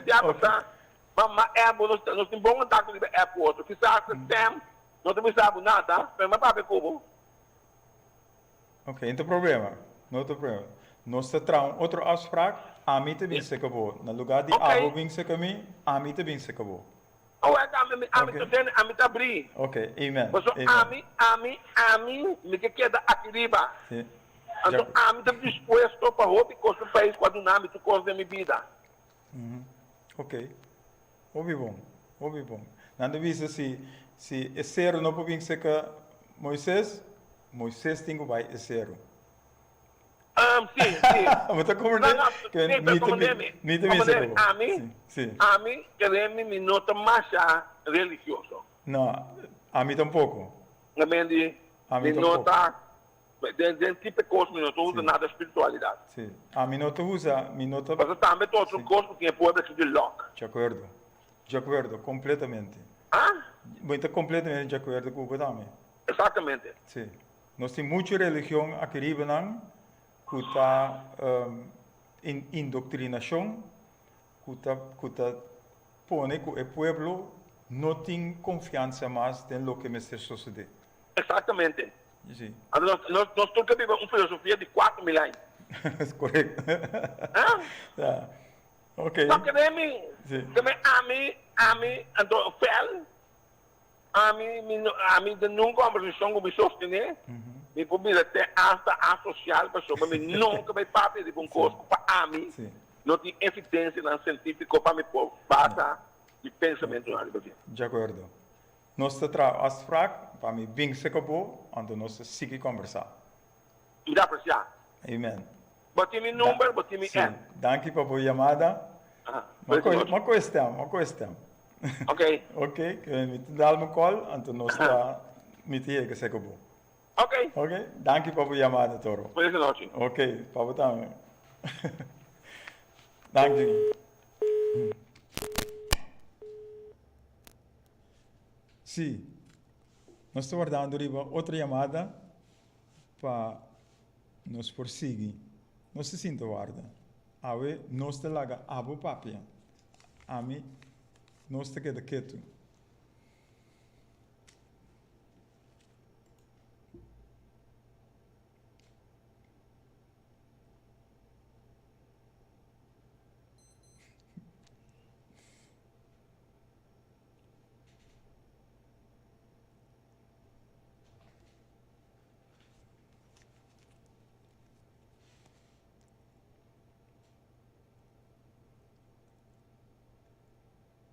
[SPEAKER 8] nós temos bom contato com o aeroporto. Se sabe sistema, não temos nada, mas para Cuba.
[SPEAKER 4] Oké, não tem problema. Não tem problema. Nós temos outra afspraak. A mim também se acabou. No lugar de
[SPEAKER 8] Ok.
[SPEAKER 4] abo bem se acabou, a mim também se acabou.
[SPEAKER 8] Oh, a mim tá abrir.
[SPEAKER 4] Ok, amen.
[SPEAKER 8] Mas a mim, me que queda aqui riba.
[SPEAKER 4] Sim.
[SPEAKER 8] Então, a mim tá disposto para roubar coisa do país quando não me coisa da minha vida.
[SPEAKER 4] Ok. Ouvi bom. Ouvi bom. Nando visa se é zero não pode ser que Moisés tem que vai é zero.
[SPEAKER 8] Sim.
[SPEAKER 4] Mas tá como
[SPEAKER 8] Não,
[SPEAKER 4] que
[SPEAKER 8] sim, pero como
[SPEAKER 4] me também se acabou.
[SPEAKER 8] Sim. A mim, queremos me nota mais religioso.
[SPEAKER 4] Não, a mim tampouco.
[SPEAKER 8] A mim,
[SPEAKER 4] A mim
[SPEAKER 8] me
[SPEAKER 4] tampouco.
[SPEAKER 8] nota, de tipo de coisa, me não usa nada de espiritualidade.
[SPEAKER 4] Sim. A mim não te usa, me nota.
[SPEAKER 8] Mas também todos os coisas que é pobre de lock.
[SPEAKER 4] De acordo, completamente.
[SPEAKER 8] Ah?
[SPEAKER 4] Muito completamente de acordo com o também.
[SPEAKER 8] Exatamente.
[SPEAKER 4] Sim. Nós temos muita religião aqui riba que está em indoctrinação, que está põe que o povo não tem confiança mais no que me sucede.
[SPEAKER 8] Exatamente.
[SPEAKER 4] Sim.
[SPEAKER 8] Nós temos que viver uma filosofia de 4 mil anos.
[SPEAKER 4] Correto.
[SPEAKER 8] Ah?
[SPEAKER 4] Tá. Ok.
[SPEAKER 8] Só que
[SPEAKER 4] Sim.
[SPEAKER 8] a mim, então, fel, a mim, de nunca uma posição que me sostener, me pode até hasta associar pessoas, mas nunca vai partir de um curso para a mim,
[SPEAKER 4] Sim.
[SPEAKER 8] não tem evidência científica para me base de pensamento na vida.
[SPEAKER 4] De acordo. Nós temos as fracas, para mim, bem se acabou, então nós seguimos conversar.
[SPEAKER 8] E dá para já.
[SPEAKER 4] Amen.
[SPEAKER 8] Botei meu número, botei meu
[SPEAKER 4] Sim.
[SPEAKER 8] N.
[SPEAKER 4] Danke para a chamada. Uma questão.
[SPEAKER 8] Ok.
[SPEAKER 4] Ok, que me dá uma call, então nós está me tiver que se acabou.
[SPEAKER 8] Ok.
[SPEAKER 4] Ok, danke para a chamada, Toro.
[SPEAKER 8] Boa noite.
[SPEAKER 4] Ok, para também. Danke. Sim, nós estamos guardando outra chamada para nos prosseguir. Nós se sinta guarda. Awe, nós te laga abo papia. A mim, nós te queda quieto.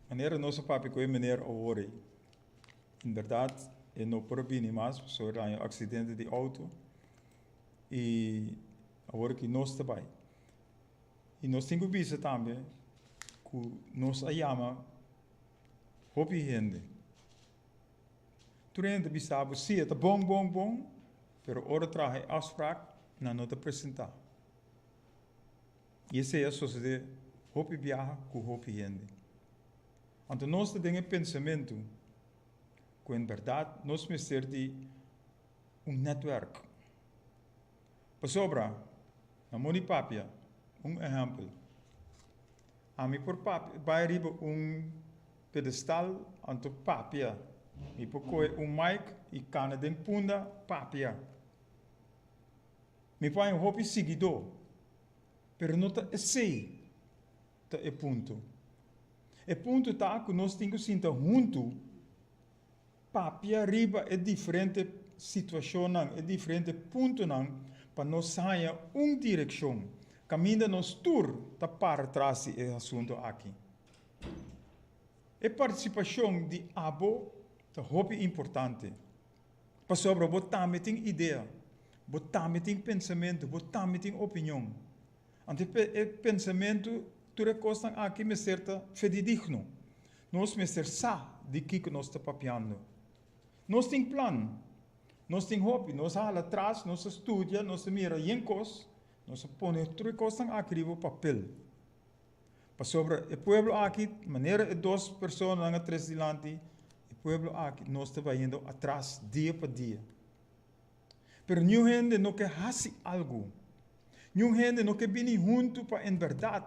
[SPEAKER 4] Meneer nosso papi com meneer Owori. In verdade, eu não probeer mais sobre um acidente de auto e agora que nós também. E nós temos visto também que nós ayama hopi gente. Turente bisabo sim, é bom, pero ora traje afspraak na nota apresentar. E esse é a sociedade hopi viaja com hopi gente. Então, nós temos pensamento que, em verdade, nós precisamos ser de network. Para sobra, na Monipapia, exemplo. A mim, por papia, vai arriba pedestal, anto papia. E por mic e cana de punda, papia. Me põe um seguidor. Pero não está sei. Está é ponto. E ponto tá que nós temos que sentar junto. Papia riba é diferente situação, é diferente ponto para nós sair uma direção. Caminho nós tour tá para trás esse assunto aqui. E participação de abo é muito importante. Para sobre botar tem ideia, botar tem pensamento, botar tem opinião. Ante pensamento tudo costa aqui me certa fidedigno. Nós me ser sa de que nós está papiando. Nós tem plano, nós tem hobby, nós hala atrás, nós estudia, nós mira yencos, nós põe tudo costa aqui no papel. Para sobre o pueblo aqui, maneira de duas pessoas na três dilante, o pueblo aqui nós está indo atrás dia para dia. Pero nenhum gente não quer fazer algo. Nenhum gente não quer vir junto para em verdade.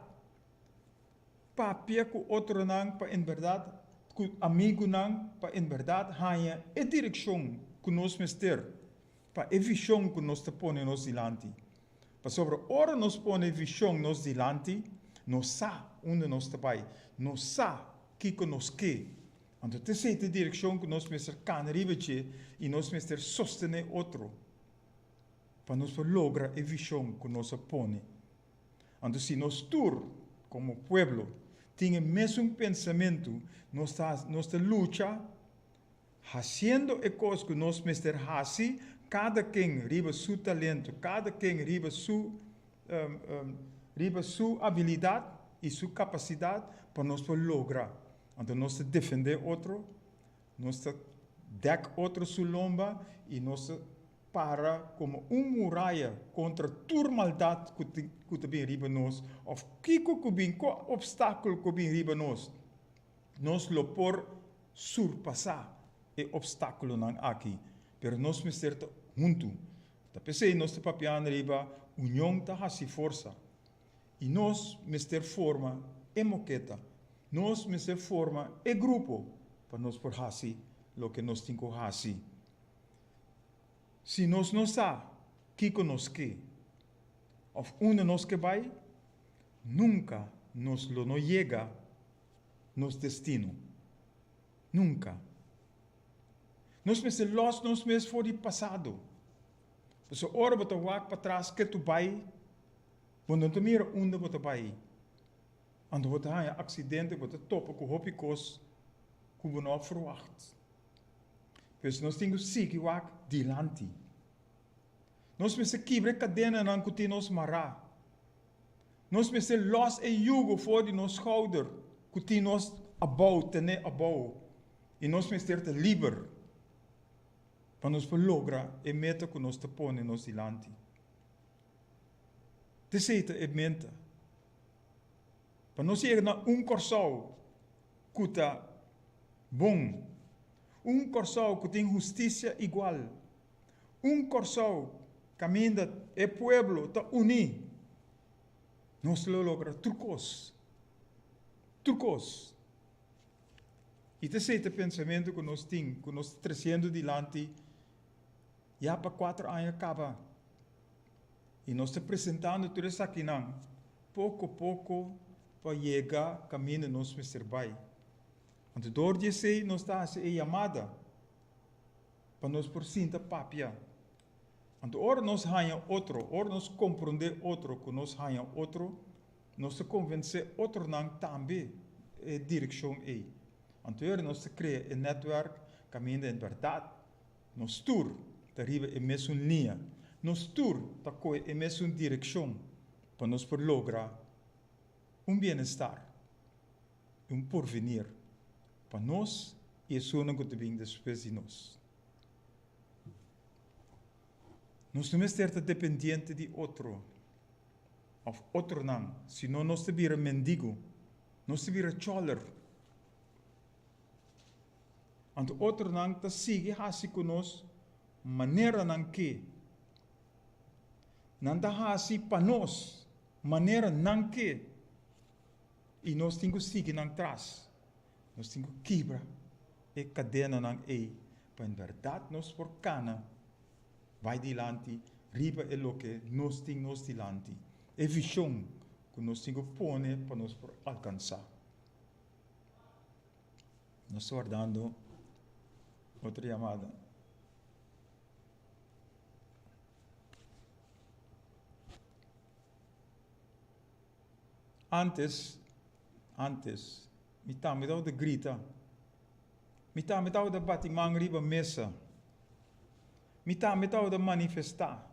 [SPEAKER 4] Papia com outro não para em verdade, com amigo não para em verdade, hanha é direção que nós mestre para a visão que nós te põe nos diante. Para sobre ora nós põe a visão nos diante, nós sa onde nós te vai, nós sa que nós que. Então, essa é a direção que nós mestre can ribeche e nós mestre sostener outro. Para nós lograr a visão que nós põe. Então, se nós tur como pueblo tem o mesmo pensamento, nós luta fazendo a coisa que nós mestre hace, cada quem riba seu talento, cada quem riba sua habilidade e sua capacidade para nós lograr. Então nós defender outro, nós deck outro sua lomba e nós para como muralha contra toda maldade que também riba nós, ou que obstáculo que bem riba nós lo por surpassar o obstáculo não aqui, pero nós me certa junto, tá pensei nós te papian riba união tá hasi força e nós me ter forma moqueta, nós me ter forma grupo para nós por hasi lo que nós tinco hasi. Se nós não sabemos que conosco ou onde nós que vai, nunca nos lo não chega nos destino. Nunca. Nós mesmos los nós mesmos for o passado. Se ora você vai para trás que tu vai, quando tu mira onde você vai, quando você tem um acidente, você topa com hopicos que você não verwacht. Pues nós temos que seguir dilante. Nós precisamos quebrar cadena não que nos mará. Nós precisamos los e jugo voor de nos schouder, que nos abou, tene abou. E nós precisamos ter liever, para nos lograr a meta que nos te põe nos dilante. Terceira é meta. Para nós ir na corsal que está bom. Corsal que tem justiça igual. Corsal que caminha o pueblo está unido. Nós lo logra turcos. E esse pensamento que nós temos, que nós trazendo dilante, já para 4 anos acaba. E nós estamos apresentando tudo isso aqui, não. Pouco a pouco, para chegar caminho nós me servir. Então, door de sei, nós estamos a chamada para nós por cinta papia. Então, ora nós ganhamos outro, ora nós compreender outro, que nós ganhamos outro, nós convencer outro não também a direção é. Então, ora nós criamos um netwerk, caminho de verdade, nós tour, te arriba a mesma linha, nós tour, te coi a mesma direção, para nós por lograr bem-estar, porvenir, para nós e a zona que vem depois de nós. Nós não estamos dependentes de outro, ou outro não, senão nós estamos mendigo, nós estamos choler. Então, outro não está sigue assim conosco, maneira não que, não está assim para nós, maneira não que, e nós temos que seguir não trás, nós temos que quebrar a cadena não é, para em verdade nós por cana, vai dilante, riba é o que nós temos dilante, é visão que nós temos que pôr para nós por alcançar. Nós estamos guardando outra chamada. Antes, me dá de grita, me dá de batimang riba mesa, me dá de manifestar,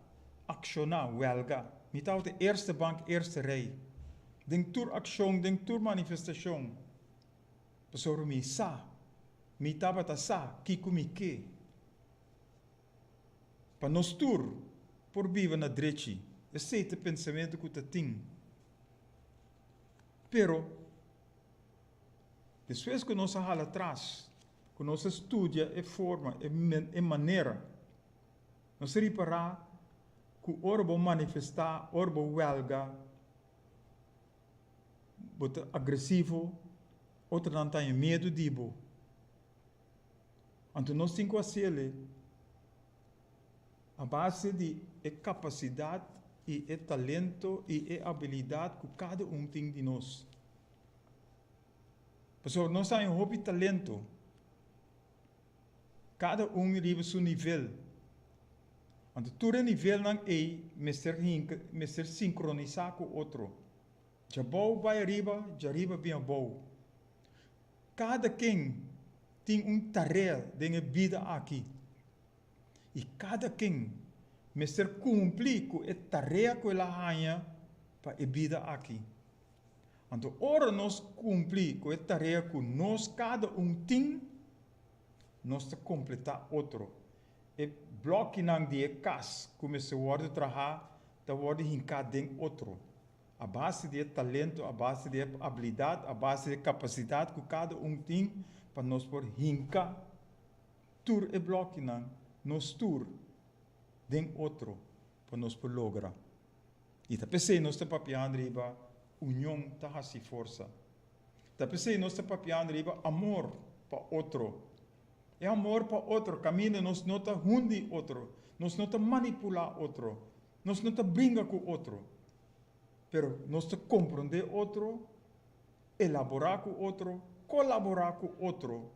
[SPEAKER 4] accionar, huelga, me dá de eerste bank, eerste rij, denk tour action, denk tour manifestação, pessoa me sa, me dá sa, kiku me que, para nós tour, por viver na direita, esse é o pensamento que eu tenho. Pero, depois que nós hala atrás, que nós estudia a forma, a maneira, nós reparar que o orbo manifestar, orbo huelga, bota agressivo, outro não tem medo de bo. Então nós temos que fazer a base de capacidade e talento e habilidade que cada tem de nós. Pessoal, nós temos um hobby talento. Cada arriba seu nível. Então, todo nível não é mestre sincronizar com o outro. Já bom vai arriba, já arriba bem bom. Cada quem tem tarefa de vida aqui. E cada quem mestre cumprir com a tarefa que ela ganha para a vida aqui. Então, ora nós cumprir com a tarefa que nós cada tem, nós te completar outro. E bloco não de cas, como se word trabalhar, da word hincado em outro. A base de talento, a base de habilidade, a base de capacidade que cada tem para nós por hincar, tur e bloco não, nós tur den outro para nós por lograr. E tá pensei nós te papiando riba união tá hasi força. Tá pensei nós te papiando riba amor para outro. É amor para outro, caminho nós não te hundi outro, nós não te manipular outro, nós não te brinca com outro. Pero nós te compreender outro, elaborar com outro, colaborar com outro,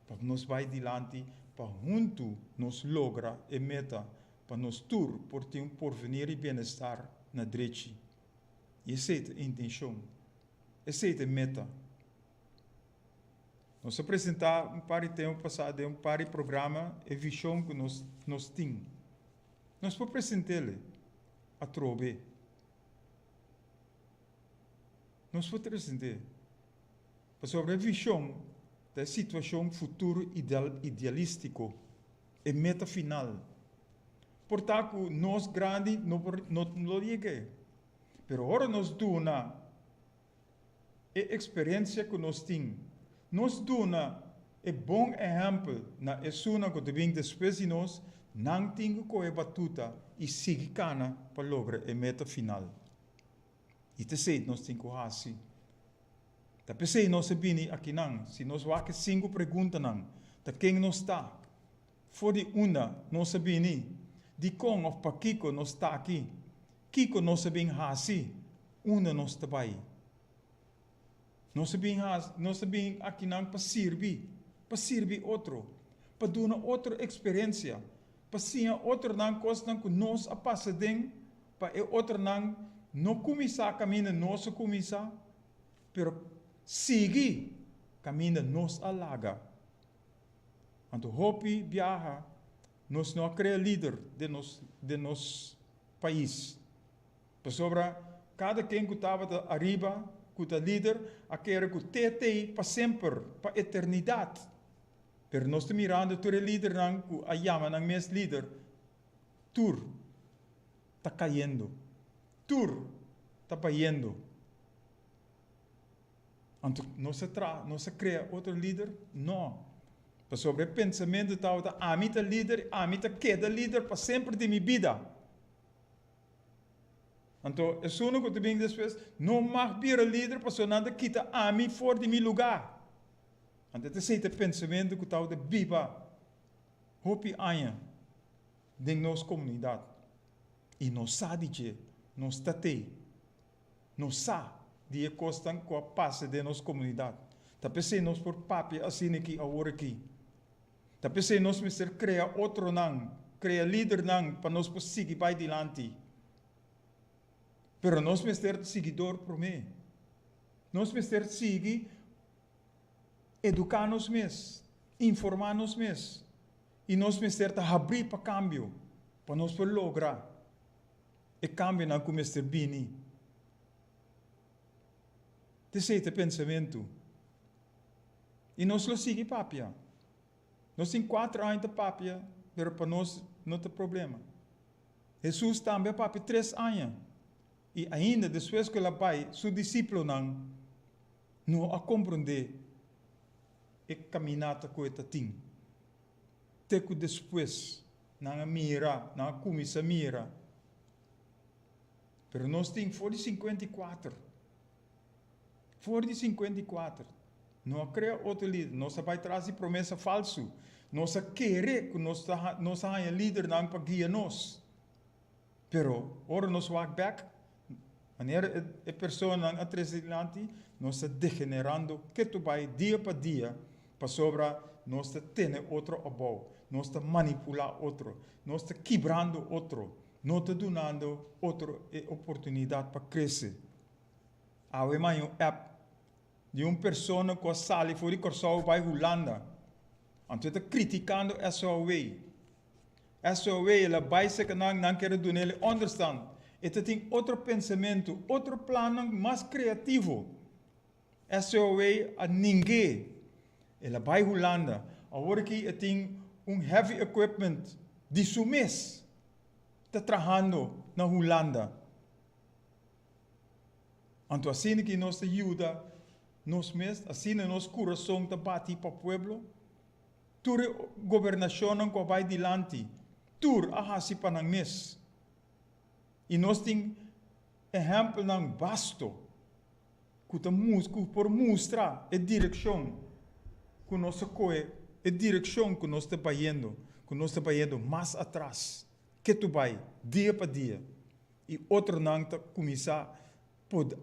[SPEAKER 4] para nós vai adiante, para junto nós logra a meta, para nós tur por ter porvenir e bem-estar na direita. E essa é a intenção, essa é a meta. Nós apresentamos um par de tempo passado, um par de programa e visão que nós temos. Nós podemos apresentar-lhe a trobe. Nós podemos apresentar sobre a visão da situação futuro idealístico e meta final. Portanto, nós grande não liga. Mas agora nós damos a experiência que nós temos. Nós damos um bom exemplo na esuna que devem depois de nós não temos que batuta e seguir cana para lograr a meta final. E te sei, nós temos que fazer. Tá pensei nós sabini aqui não, se nós vamos 5 perguntas não, tá quem nós está? For de uma, nós sabini, de com of para Kiko nós está aqui, Kiko nós sabem fazer, uma nós está aí. Nós sabem aqui não para servir outro, para dar outra experiência, para ser outro não coisa que nós a passa dentro, para outro não começar a caminhar, nós começar, pero seguir caminho nos alaga. Então, hopi viaja, nós não cria líder de nosso país. Para sobre cada quem que estava arriba, que está líder, aquele que tete para sempre, para eternidade. Pero nós estamos mirando todo líder não que a chama não mes líder, tur está caindo, tur está caindo. Então, não se cria outro líder? Não. Para sobre o pensamento, a mim é líder, a mim queda líder para sempre de minha vida. Então, é só que eu tenho depois, não mag vir líder para só nada quita a mim fora de meu lugar. Então, esse é o pensamento que está viva. Hopi aia, de nossa comunidade. E nós sabemos, nós tate, nós sabemos. Die costan com a paz de nossa comunidade. Tá pensei nós por papi assim aqui agora aqui. Tá pensei nós mister criar outro não, criar líder não para nós seguir para adiante. Pero nós mister seguidor por mim. Nós mister seguir educar nos mes, informar nos mes. E nós mister tá abrir para cambio, para nós por lograr. E cambio não com mister bini. Esse é o pensamento. E nós lo seguimos papia. Nós temos 4 anos de papia, mas para nós não tem problema. Jesus também papia 3 anos. E ainda, depois que ele vai, seu discípulo não a compreender a caminhada que ele tem. Até que depois, não mira, não começa a mira. Mas nós temos fora de 54. Fora de 54, não cria outro líder, nós vai trazer promessa falsa. Nossa querer que nossa há líder não para guiar nós. Pero, ora nos walk back, wanneer a pessoa não atrasante, nós está degenerando que tu vai dia para dia, para sobra nós está tendo outro abau, nós está manipular outro, nós está quebrando outro, nós está dando outra oportunidade para crescer. Há uma app de uma pessoa que sai fora de Corsau vai Holanda. Então está criticando essa way. Essa way, ela vai se que não quer dar ele understand. Ele tem outro pensamento, outro plano mais criativo. Essa way a ninguém. Ela vai Holanda. Agora que ele tem heavy equipment de seu mês. Está trabalhando na Holanda. Então assim que nós ajuda nos mês, assim nosso coração está bate para o povo. Tur governação não vai dilante. Tur ahasi pa ng mes. E nós temos exemplo ng basto. Que por mostrar a direção que nós coe, a direção que nós estamos indo mais atrás. Que tu vai, dia para dia. E outro não começa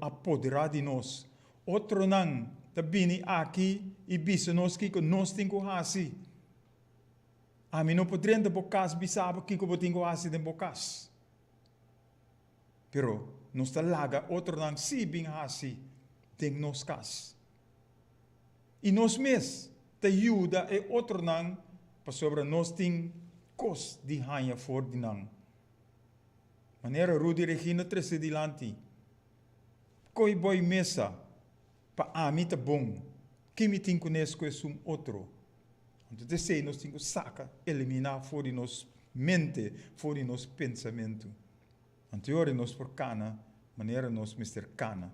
[SPEAKER 4] a apoderar de nós. Outro não está vindo aqui e bisa nós que nós temos que fazer. A mim não podemos bocas bisaba que eu tenho assim de bocas. Pero nós está laga outro não se bem assim tem nos cas. E nós mesmos te ajuda e outro não para sobre nós tem cos de hanha for de não. Maneira Rudy Regina trece dilante. Koi boy mesa pa a mim tá bom. Que me tem conosco é um outro. Então, nós temos que sacar, eliminar fora de nossa mente, fora de nosso pensamento. Então, agora nós por cana, maneira nós mister cana.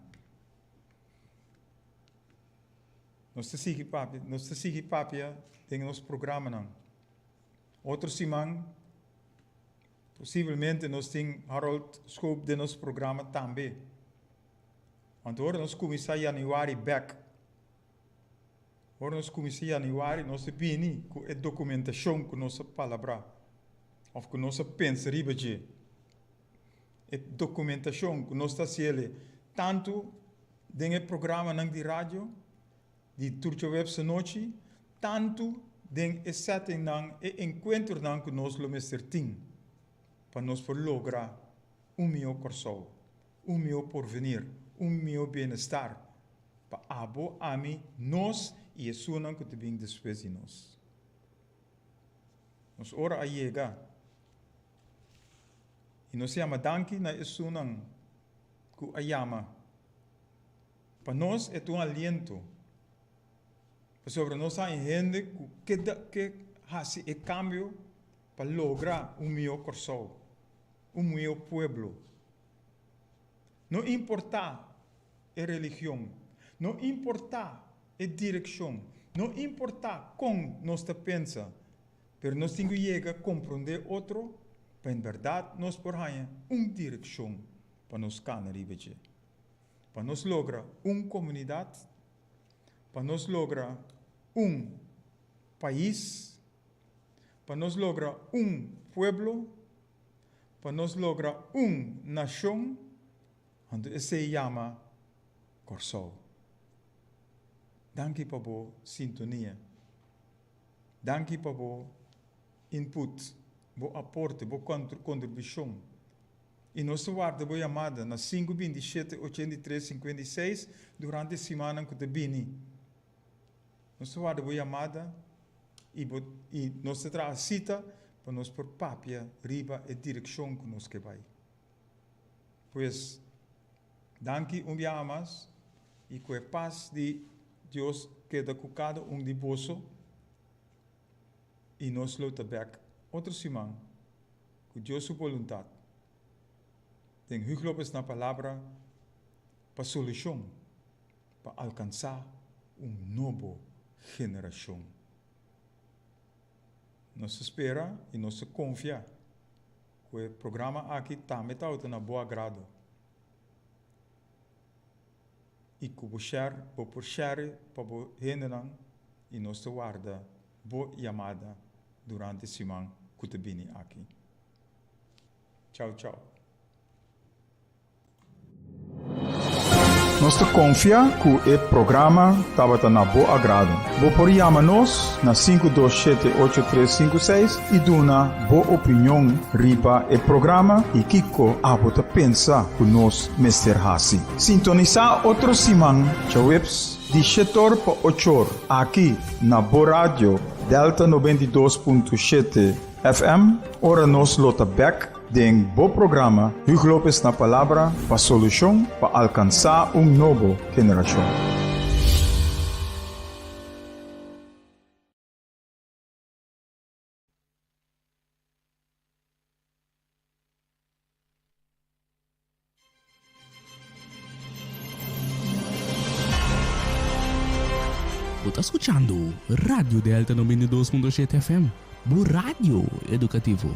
[SPEAKER 4] Nós te sigue papia, tem nosso programa não. Outro semana, possivelmente nós temos Harold Scope de nosso programa também. Então, agora nós começamos em janeiro back. Agora nós começamos em janeiro, nós vimos com a documentação com nossa palavra, ou com nossa pensa ribaje. A documentação que nós estamos fazendo, tanto no programa de rádio, de Turco Web essa noite, tanto no setting e encontro que nós vamos ter, para nós lograr meu coração, meu porvenir, meu bem-estar, para abo a mim, nós e isso não que te vem depois de nós. Nós ora a chega. E nós chama danke na isso não que a chama. Para nós é um aliento. Sobre nós há gente que faz o cambio para lograr meu coração, meu povo. Não importa a religião, não importa a direção. Não importa como nós pensa, mas nós temos que chegar a compreender outro, para em verdade nós porramos uma direção para nós canar e para nós lograr uma comunidade, para nós lograr país, para nós lograr pueblo, para nós lograr nação, onde se chama Corsau. Danke para a sintonia. Danke para o input, o aporte, a contribuição. E nós guardamos a chamada na 527 83 56 durante a semana que te vini. Nós guardamos a chamada e nós traz a cita para nós por papia, riba e direção que nós que vai. Pois, danke mais e com a paz de Deus queda com cada de vós e nós luta back outra semana com Deus sua vontade. Tem Huglopes na palavra para solução, para alcançar nova geração. Nós espera e nós confia que o programa aqui está metade na boa grado. E que o share para o gente e nós guarda boa chamada durante Simang Kutubini aqui. Tchau, tchau. Nós confia que o programa estava na boa agrado. Vou por nos na 527-8356 e dona boa opinião riba o programa e Kiko abota pensa que nós Mr. Hasi. Sintonizar outro Simang, Chaweps, de setor para Ochor, aqui na Boa Radio Delta 92.7 FM, ora nos lota back den bo programa Hugo Lopes na palavra para solução para alcançar novo geração.
[SPEAKER 3] Está escuchando Radio Delta 92.7 FM, Boa Radio Educativo.